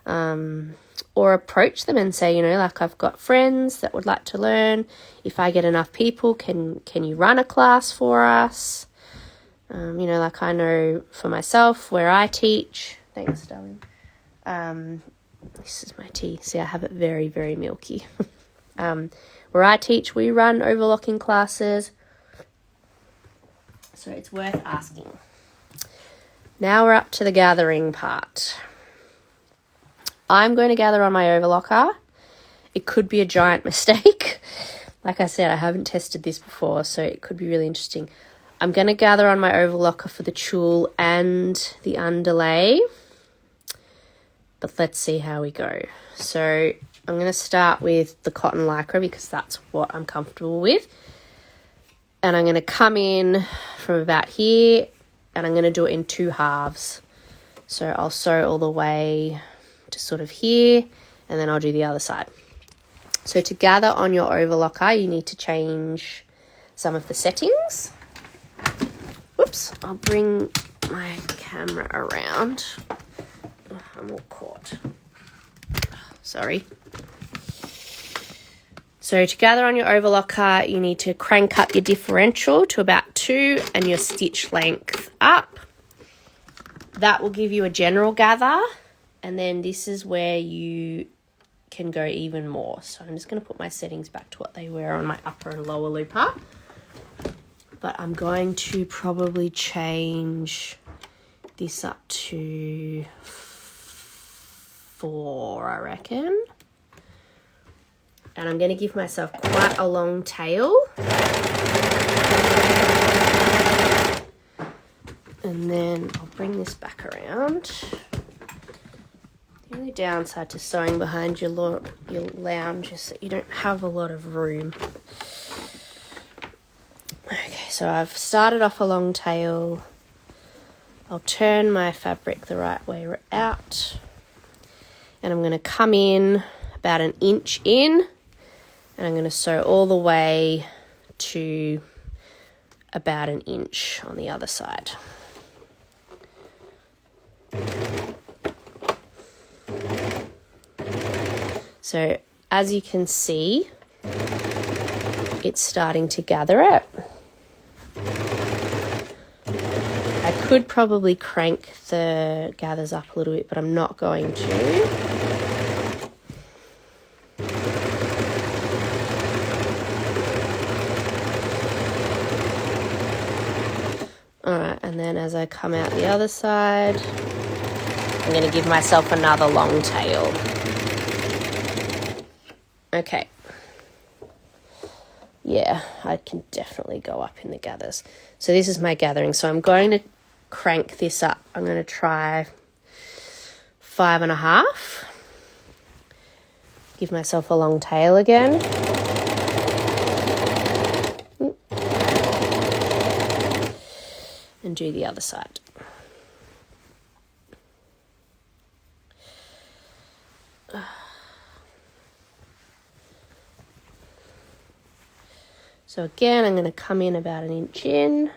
or approach them and say, you know, like, I've got friends that would like to learn. If I get enough people, can you run a class for us? You know, like, I know for myself where I teach. Thanks, darling. This is my tea. See, I have it very, very milky. Where I teach, we run overlocking classes. So it's worth asking. Now we're up to the gathering part. I'm going to gather on my overlocker. It could be a giant mistake. Like I said, I haven't tested this before, so it could be really interesting. I'm going to gather on my overlocker for the tulle and the underlay. But let's see how we go. So I'm going to start with the cotton lycra because that's what I'm comfortable with. And I'm going to come in from about here, and I'm going to do it in 2 halves. So I'll sew all the way to sort of here, and then I'll do the other side. So to gather on your overlocker, you need to change some of the settings. Whoops, I'll bring my camera around. Oh, I'm all caught. Sorry. So to gather on your overlocker, you need to crank up your differential to about 2 and your stitch length up. That will give you a general gather, and then this is where you can go even more. So I'm just going to put my settings back to what they were on my upper and lower looper. But I'm going to probably change this up to 4, I reckon. And I'm going to give myself quite a long tail. And then I'll bring this back around. The only downside to sewing behind your lounge is that you don't have a lot of room. Okay, so I've started off a long tail. I'll turn my fabric the right way out. And I'm going to come in about 1 inch in. And I'm going to sew all the way to about 1 inch on the other side. So as you can see, it's starting to gather it. I could probably crank the gathers up a little bit, but I'm not going to. Alright, and then as I come out the other side, I'm going to give myself another long tail. Okay. Yeah, I can definitely go up in the gathers. So this is my gathering. So I'm going to crank this up. I'm going to try 5.5. Give myself a long tail again. And do the other side. So again, I'm going to come in about 1 inch in.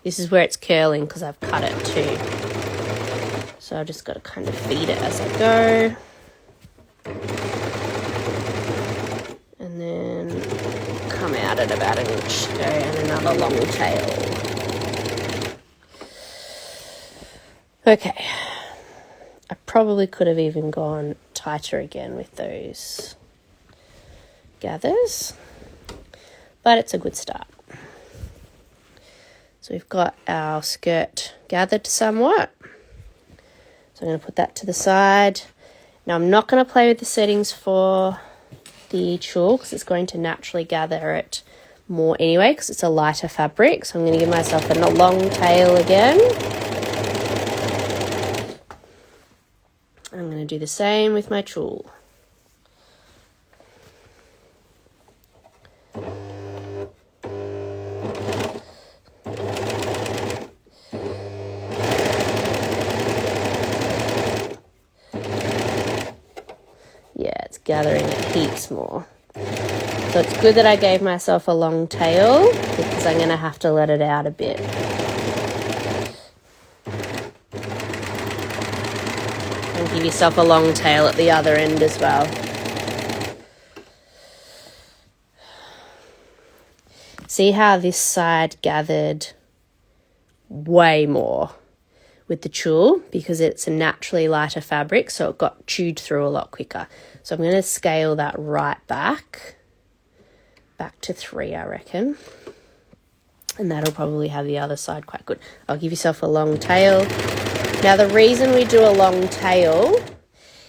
This is where it's curling because I've cut it too. So I've just got to kind of feed it as I go. And then come out at about 1 inch go and another long tail. Okay. I probably could have even gone tighter again with those gathers, but it's a good start. So we've got our skirt gathered somewhat. So I'm going to put that to the side. Now I'm not going to play with the settings for the tulle because it's going to naturally gather it more anyway because it's a lighter fabric. So I'm going to give myself a long tail again. I'm going to do the same with my tulle. Gathering it heaps more. So it's good that I gave myself a long tail because I'm going to have to let it out a bit. And give yourself a long tail at the other end as well. See how this side gathered way more with the tulle because it's a naturally lighter fabric, so it got chewed through a lot quicker. So I'm going to scale that right back to 3, I reckon. And that'll probably have the other side quite good. I'll give yourself a long tail. Now the reason we do a long tail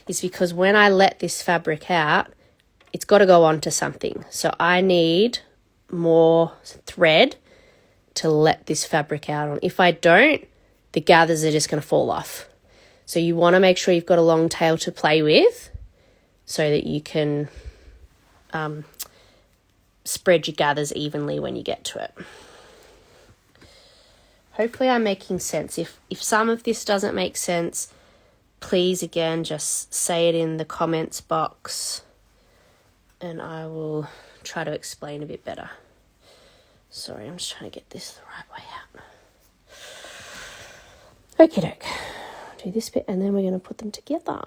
is because when I let this fabric out, it's got to go onto something. So I need more thread to let this fabric out on. If I don't, the gathers are just going to fall off. So you want to make sure you've got a long tail to play with so that you can spread your gathers evenly when you get to it. Hopefully I'm making sense. If some of this doesn't make sense, please again just say it in the comments box and I will try to explain a bit better. Sorry, I'm just trying to get this the right way out. Okie doke. Do this bit and then we're going to put them together.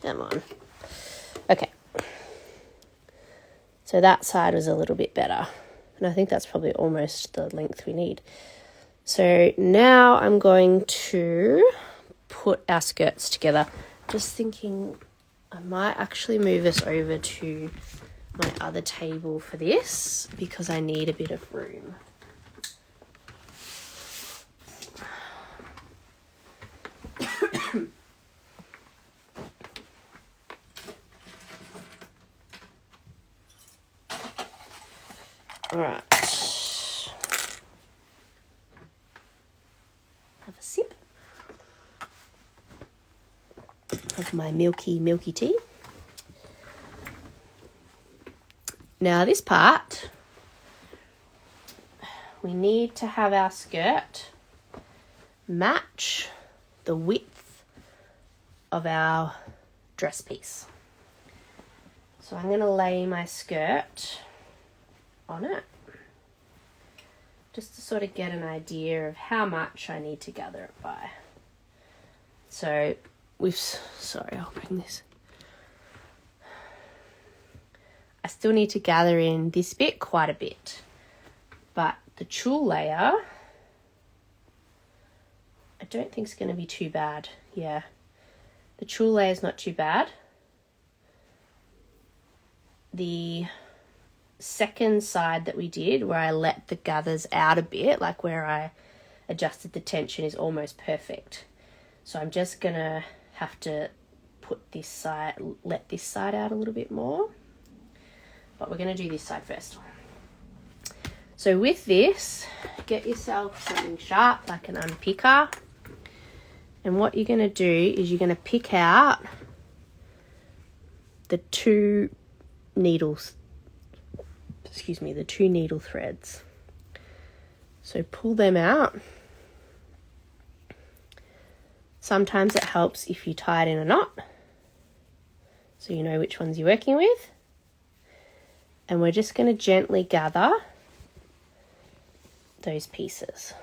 Come on. Okay. So that side was a little bit better. And I think that's probably almost the length we need. So now I'm going to put our skirts together. Just thinking I might actually move us over to my other table for this because I need a bit of room. All right. Have a sip of my milky tea. Now this part, we need to have our skirt match the width of our dress piece. So I'm going to lay my skirt on it. just to sort of get an idea of how much I need to gather it by. So sorry, I'll bring this. I still need to gather in this bit quite a bit, but the tulle layer, I don't think it's going to be too bad. Yeah, the tulle layer is not too bad. The second side that we did, where I let the gathers out a bit, like where I adjusted the tension, is almost perfect. So I'm just going to have to let this side out a little bit more. But we're going to do this side first. So with this, get yourself something sharp, like an unpicker. And what you're going to do is you're going to pick out the two needle threads. So pull them out. Sometimes it helps if you tie it in a knot, so you know which ones you're working with. And we're just going to gently gather those pieces.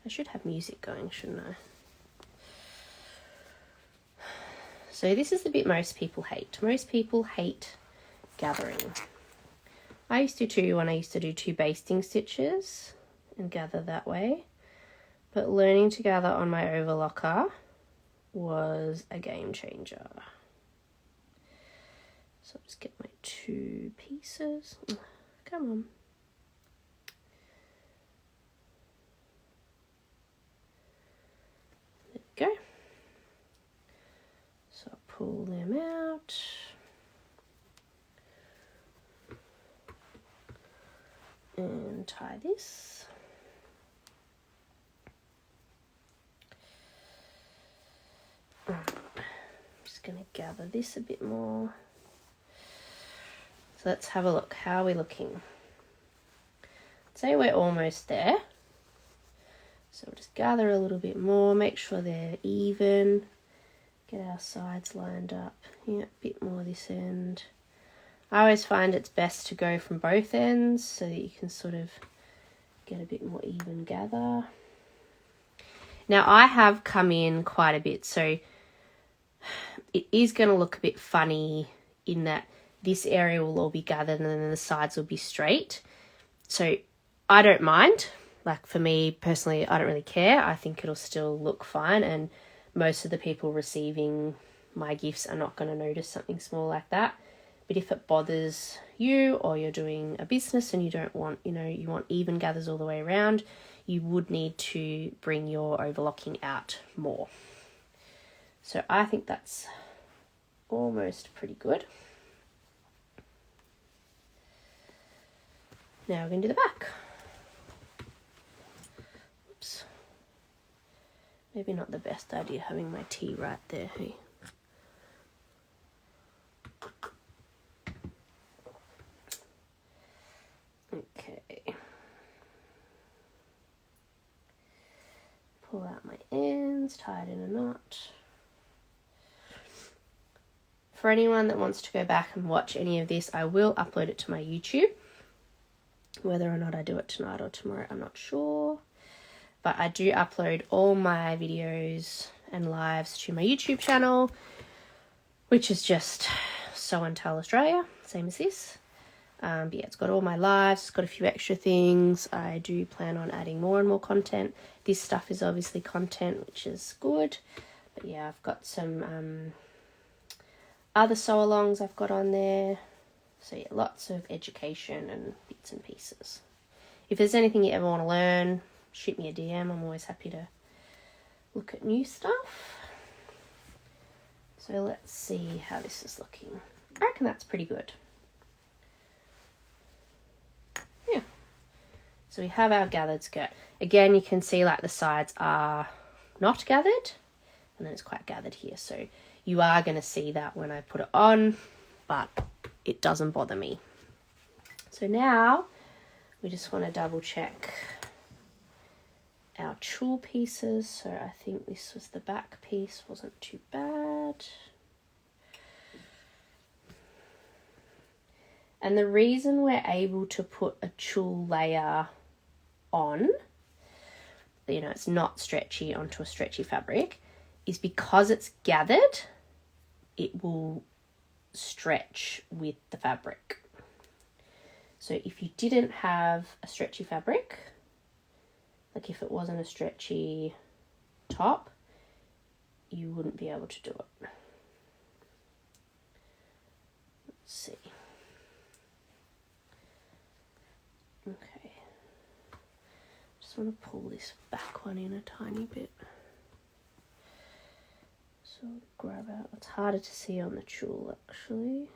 I should have music going, shouldn't I? So this is the bit most people hate. Most people hate gathering. I used to too when I used to do 2 basting stitches and gather that way. But learning to gather on my overlocker was a game changer. So I'll just get my 2 pieces. Come on. There we go. So I'll pull them out. And tie this. I'm just going to gather this a bit more. So let's have a look. How are we looking? I'd say we're almost there. So we'll just gather a little bit more, make sure they're even. Get our sides lined up. Yeah, a bit more this end. I always find it's best to go from both ends so that you can sort of get a bit more even gather. Now I have come in quite a bit, so it is going to look a bit funny in that this area will all be gathered and then the sides will be straight. So I don't mind. Like for me personally, I don't really care. I think it'll still look fine, and most of the people receiving my gifts are not going to notice something small like that. But if it bothers you, or you're doing a business and you don't want, you want even gathers all the way around, you would need to bring your overlocking out more. So I think that's almost pretty good. Now we're going to do the back. Oops. Maybe not the best idea having my tea right there, hey? Okay. Pull out my ends, tie it in a knot. For anyone that wants to go back and watch any of this, I will upload it to my YouTube. Whether or not I do it tonight or tomorrow, I'm not sure. But I do upload all my videos and lives to my YouTube channel, which is just Sew and Tell Australia, same as this. But yeah, it's got all my lives, it's got a few extra things. I do plan on adding more and more content. This stuff is obviously content, which is good. But yeah, I've got some other sew-alongs I've got on there. So yeah, lots of education and bits and pieces. If there's anything you ever want to learn, shoot me a DM. I'm always happy to look at new stuff. So let's see how this is looking. I reckon that's pretty good. Yeah. So we have our gathered skirt. Again, you can see like the sides are not gathered, and then it's quite gathered here. So you are going to see that when I put it on, but it doesn't bother me. So now we just want to double check our tulle pieces. So I think this was the back piece, wasn't too bad. And the reason we're able to put a tulle layer on, you know, it's not stretchy onto a stretchy fabric, is because it's gathered, it will stretch with the fabric. So if you didn't have a stretchy fabric, like if it wasn't a stretchy top, you wouldn't be able to do it. Let's see. Okay. Just want to pull this back one in a tiny bit. So grab out, it's harder to see on the tulle actually.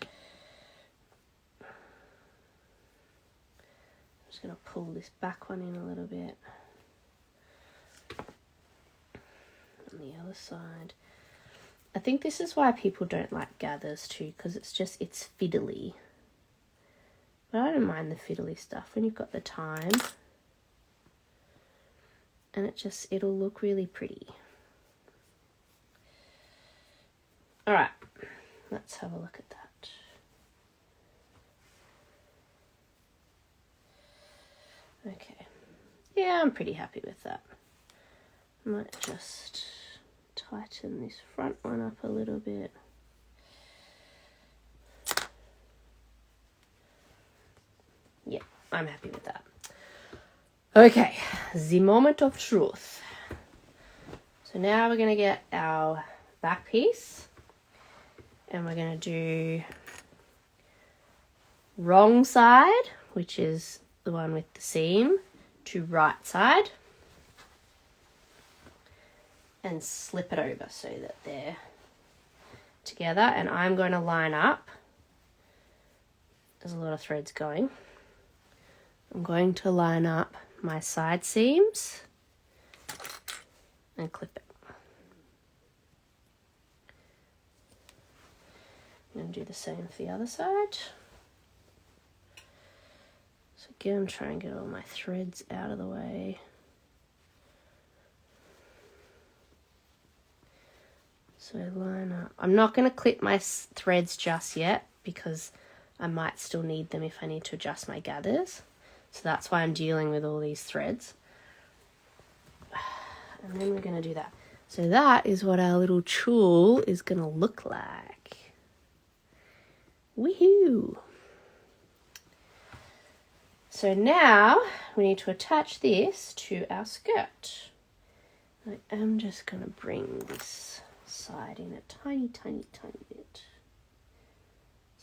I'm just going to pull this back one in a little bit. On the other side. I think this is why people don't like gathers too, because it's fiddly. But I don't mind the fiddly stuff when you've got the time. And it'll look really pretty. All right, let's have a look at that. Okay, yeah, I'm pretty happy with that. I might just tighten this front one up a little bit. Yeah, I'm happy with that. Okay, the moment of truth. So now we're going to get our back piece and we're going to do wrong side, which is the one with the seam, to right side and slip it over so that they're together. And I'm going to line up, there's a lot of threads going, I'm going to line up my side seams and clip it. I'm going to do the same for the other side. So again, try and get all my threads out of the way. So line up. I'm not going to clip my threads just yet because I might still need them if I need to adjust my gathers. So that's why I'm dealing with all these threads. And then we're going to do that. So that is what our little tulle is going to look like. Woohoo! So now we need to attach this to our skirt. I am just going to bring this side in a tiny bit.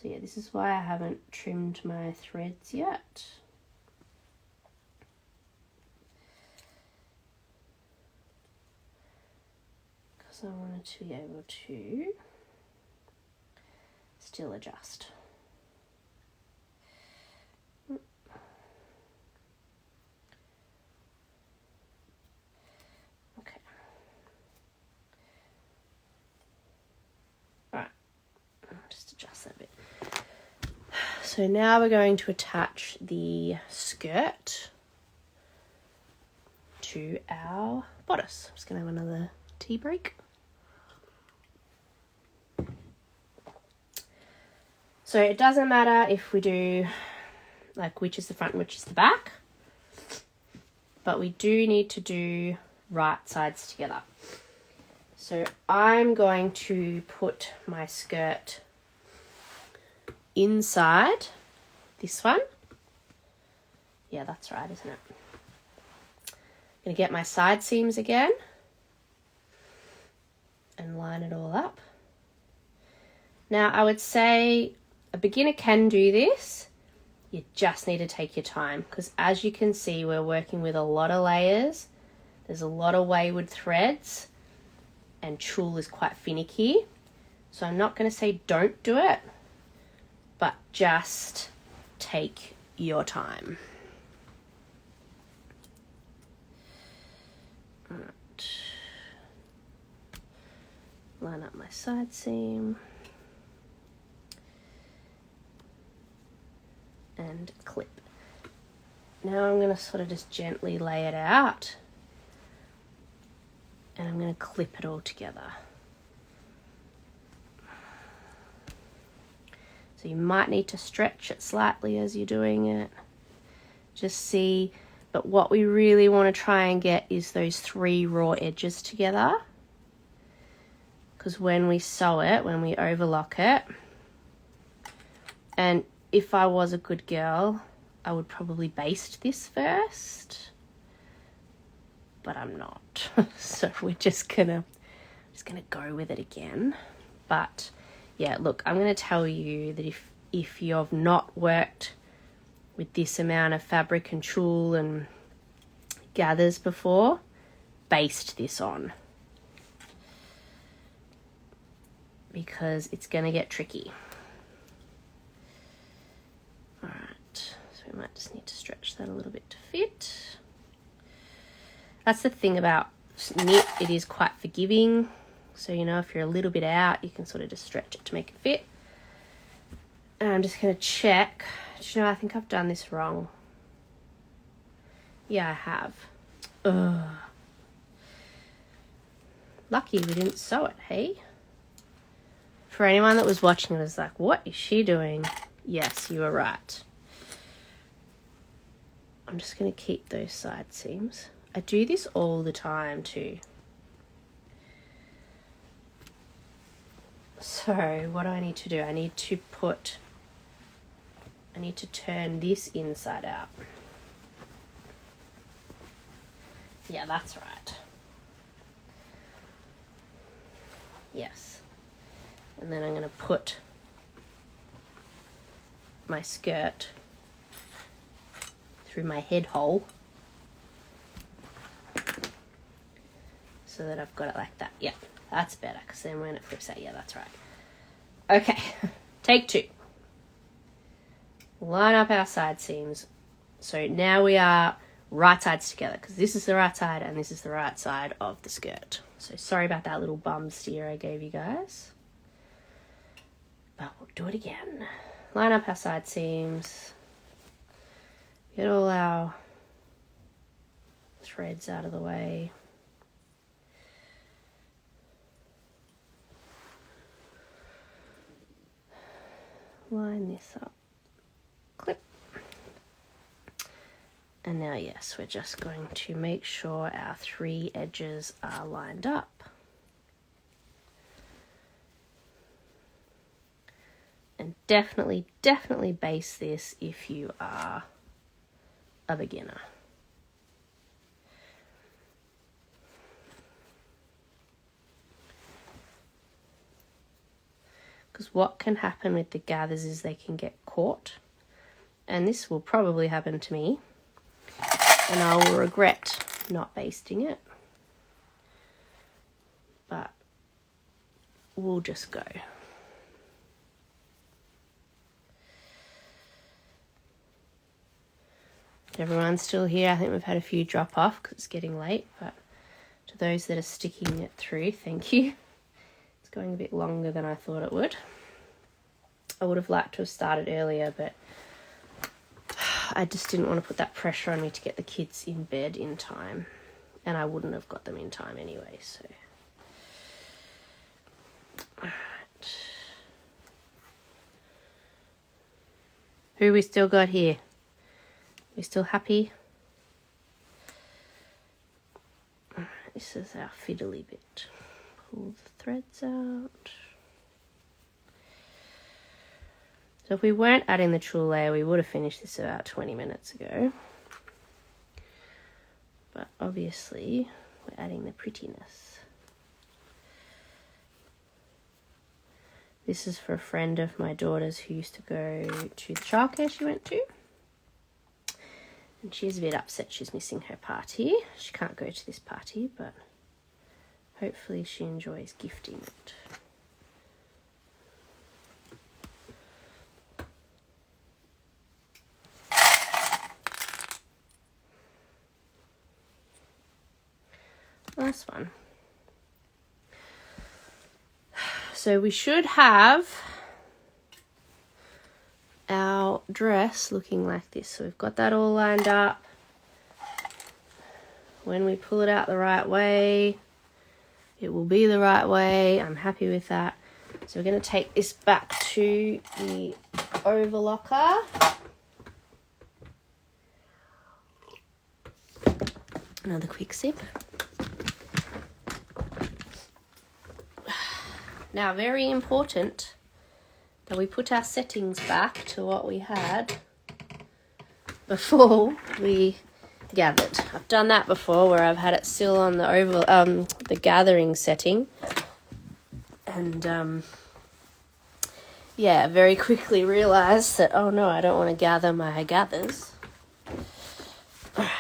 So yeah, this is why I haven't trimmed my threads yet. Because I wanted to be able to still adjust. Okay. Alright, just adjust that a bit. So now we're going to attach the skirt to our bodice. I'm just going to have another tea break. So it doesn't matter if we do like which is the front and which is the back, but we do need to do right sides together. So I'm going to put my skirt inside this one. Yeah, that's right, isn't it? I'm going to get my side seams again and line it all up. Now, I would say a beginner can do this. You just need to take your time because as you can see, we're working with a lot of layers. There's a lot of wayward threads and tulle is quite finicky. So I'm not going to say don't do it, but just take your time. All right. Line up my side seam. And clip. Now I'm going to sort of just gently lay it out and I'm going to clip it all together. So you might need to stretch it slightly as you're doing it. Just see, but what we really want to try and get is those 3 raw edges together. Because when we sew it, when we overlock it, and if I was a good girl, I would probably baste this first, but I'm not. So we're just gonna go with it again. But yeah, look, I'm gonna tell you that if you've not worked with this amount of fabric and tulle and gathers before, baste this on, because it's gonna get tricky. All right, so we might just need to stretch that a little bit to fit. That's the thing about knit, it is quite forgiving. So, you know, if you're a little bit out, you can sort of just stretch it to make it fit. And I'm just going to check. Do you know, I think I've done this wrong. Yeah, I have. Ugh. Lucky we didn't sew it, hey? For anyone that was watching, it was like, what is she doing? Yes, you were right. I'm just going to keep those side seams. I do this all the time too. So what do I need to do? I need to turn this inside out. Yeah, that's right. Yes. And then I'm going to put my skirt through my head hole so that I've got it like that. Yeah, that's better, because then when it flips out, yeah, that's right. Okay, take 2. Line up our side seams. So now we are right sides together, because this is the right side and this is the right side of the skirt. So sorry about that little bum steer I gave you guys, but we'll do it again. Line up our side seams. Get all our threads out of the way. Line this up. Clip. And now, yes, we're just going to make sure our 3 edges are lined up. And definitely base this if you are a beginner. Because what can happen with the gathers is they can get caught. And this will probably happen to me. And I will regret not basting it. But we'll just go. Everyone's still here. I think we've had a few drop off because it's getting late. But to those that are sticking it through, thank you. It's going a bit longer than I thought it would. I would have liked to have started earlier, but I just didn't want to put that pressure on me to get the kids in bed in time. And I wouldn't have got them in time anyway, so. Alright. Who we still got here? We still happy? Alright, this is our fiddly bit. Pull the threads out. So if we weren't adding the tulle layer, we would have finished this about 20 minutes ago. But obviously, we're adding the prettiness. This is for a friend of my daughter's who used to go to the childcare she went to. And she's a bit upset she's missing her party. She can't go to this party, but hopefully she enjoys gifting it. Last one. So we should have our dress looking like this. So we've got that all lined up. When we pull it out the right way, it will be the right way. I'm happy with that. So we're going to take this back to the overlocker. Another quick sip. Now, very important that we put our settings back to what we had before we gathered. I've done that before where I've had it still on the gathering setting, and yeah, very quickly realised that, oh no, I don't want to gather my gathers. Alright.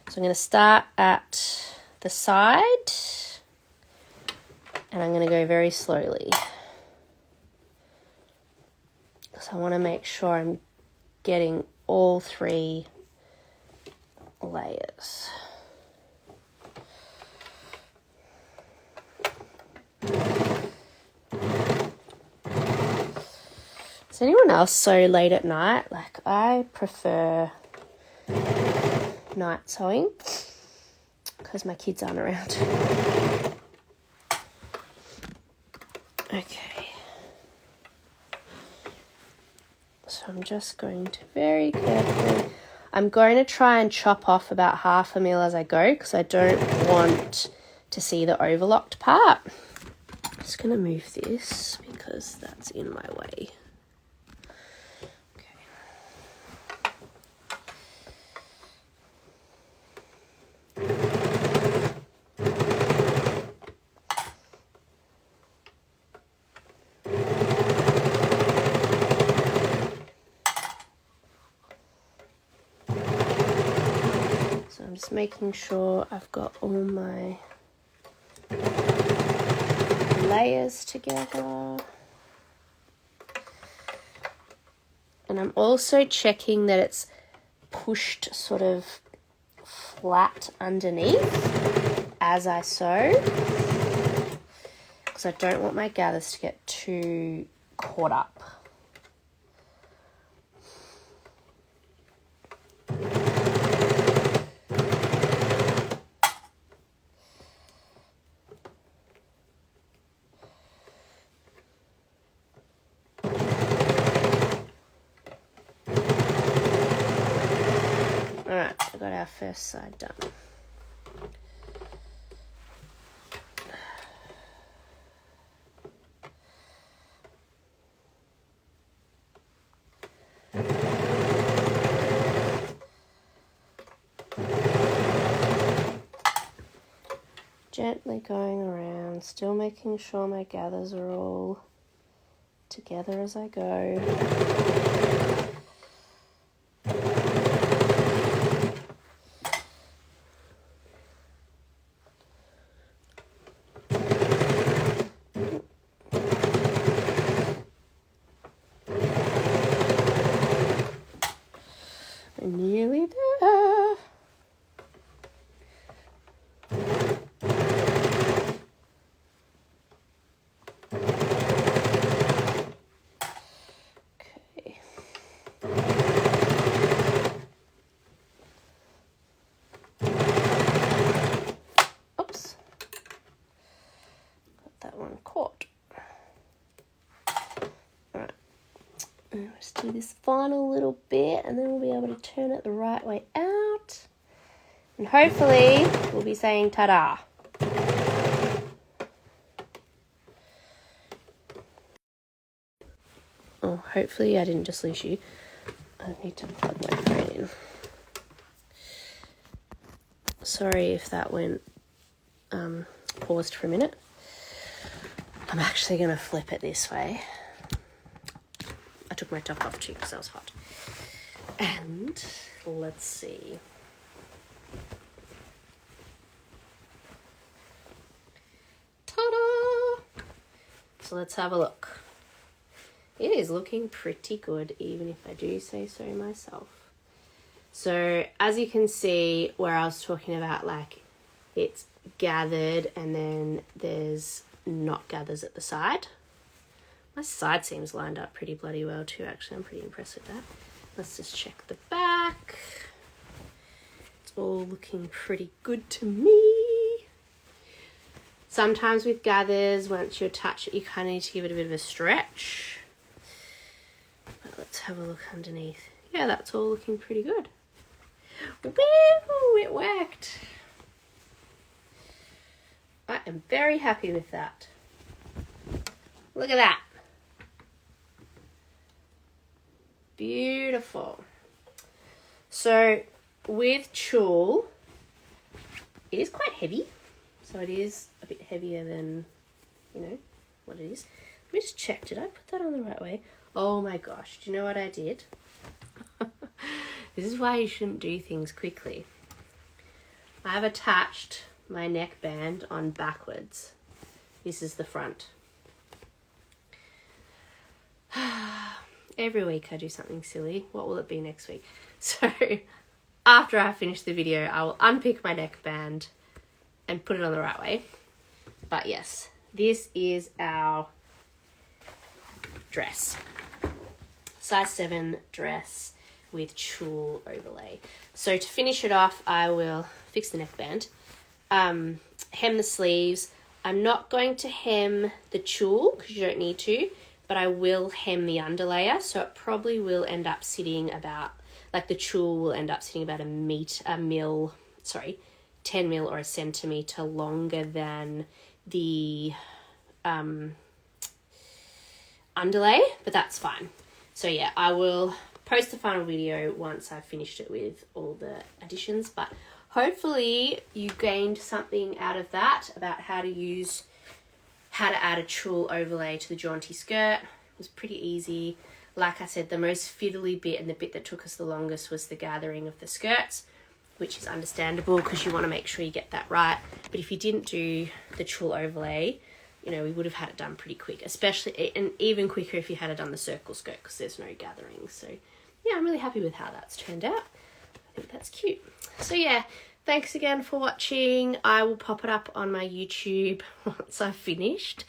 So I'm going to start at the side, and I'm going to go very slowly. So I want to make sure I'm getting all 3 layers. Is anyone else so late at night? Like, I prefer night sewing because my kids aren't around. Okay. So I'm just going to very carefully, I'm going to try and chop off about 1/2 mil as I go because I don't want to see the overlocked part. I'm just going to move this because that's in my way. I'm just making sure I've got all my layers together. And I'm also checking that it's pushed sort of flat underneath as I sew, because I don't want my gathers to get too caught up. Alright, I got our first side done. Gently going around, still making sure my gathers are all together as I go. We're nearly there. Let's do this final little bit and then we'll be able to turn it the right way out. And hopefully we'll be saying ta-da. Oh, hopefully I didn't just lose you. I need to plug my phone in. Sorry if that went paused for a minute. I'm actually going to flip it this way. I took my top off too because that was hot. And let's see. Ta-da! So let's have a look. It is looking pretty good, even if I do say so myself. So as you can see where I was talking about, like, it's gathered and then there's not gathers at the side. My side seams lined up pretty bloody well too, actually. I'm pretty impressed with that. Let's just check the back. It's all looking pretty good to me. Sometimes with gathers, once you attach it, you kind of need to give it a bit of a stretch. have a look underneath. Yeah, that's all looking pretty good. Woo! It worked. I am very happy with that. Look at that. Beautiful. So with tulle, it is quite heavy. So it is a bit heavier than, you know, what it is. Let me just check. Did I put that on the right way? Oh my gosh. Do you know what I did? This is why you shouldn't do things quickly. I have attached my neckband on backwards. This is the front. Every week I do something silly. What will it be next week? So after I finish the video, I will unpick my neckband and put it on the right way. But yes, this is our dress. Size 7 dress with tulle overlay. So to finish it off, I will fix the neckband, hem the sleeves. I'm not going to hem the tulle because you don't need to, but I will hem the underlayer. So it probably will end up sitting about, like the tulle will end up sitting about 10 mil or a centimetre longer than the underlay, but that's fine. So yeah, I will post the final video once I've finished it with all the additions, but hopefully you gained something out of that about how to add a tulle overlay to the jaunty skirt. It was pretty easy. Like I said, the most fiddly bit and the bit that took us the longest was the gathering of the skirts, which is understandable because you want to make sure you get that right. But if you didn't do the tulle overlay, you know, we would have had it done pretty quick, especially, and even quicker if you had it done the circle skirt because there's no gathering. So yeah, I'm really happy with how that's turned out. I think that's cute. So yeah, thanks again for watching. I will pop it up on my YouTube once I've finished.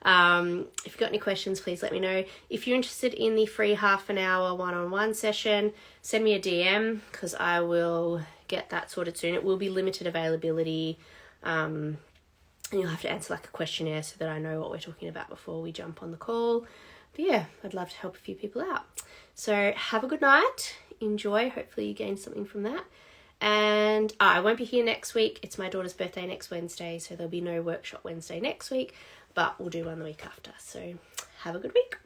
If you've got any questions, please let me know. If you're interested in the free half-an-hour one-on-one session, send me a DM because I will get that sorted soon. It will be limited availability, and you'll have to answer like a questionnaire so that I know what we're talking about before we jump on the call. But yeah, I'd love to help a few people out. So have a good night. Enjoy. Hopefully you gained something from that. And I won't be here next week. It's my daughter's birthday next Wednesday, so there'll be no workshop Wednesday next week, but we'll do one the week after. So have a good week.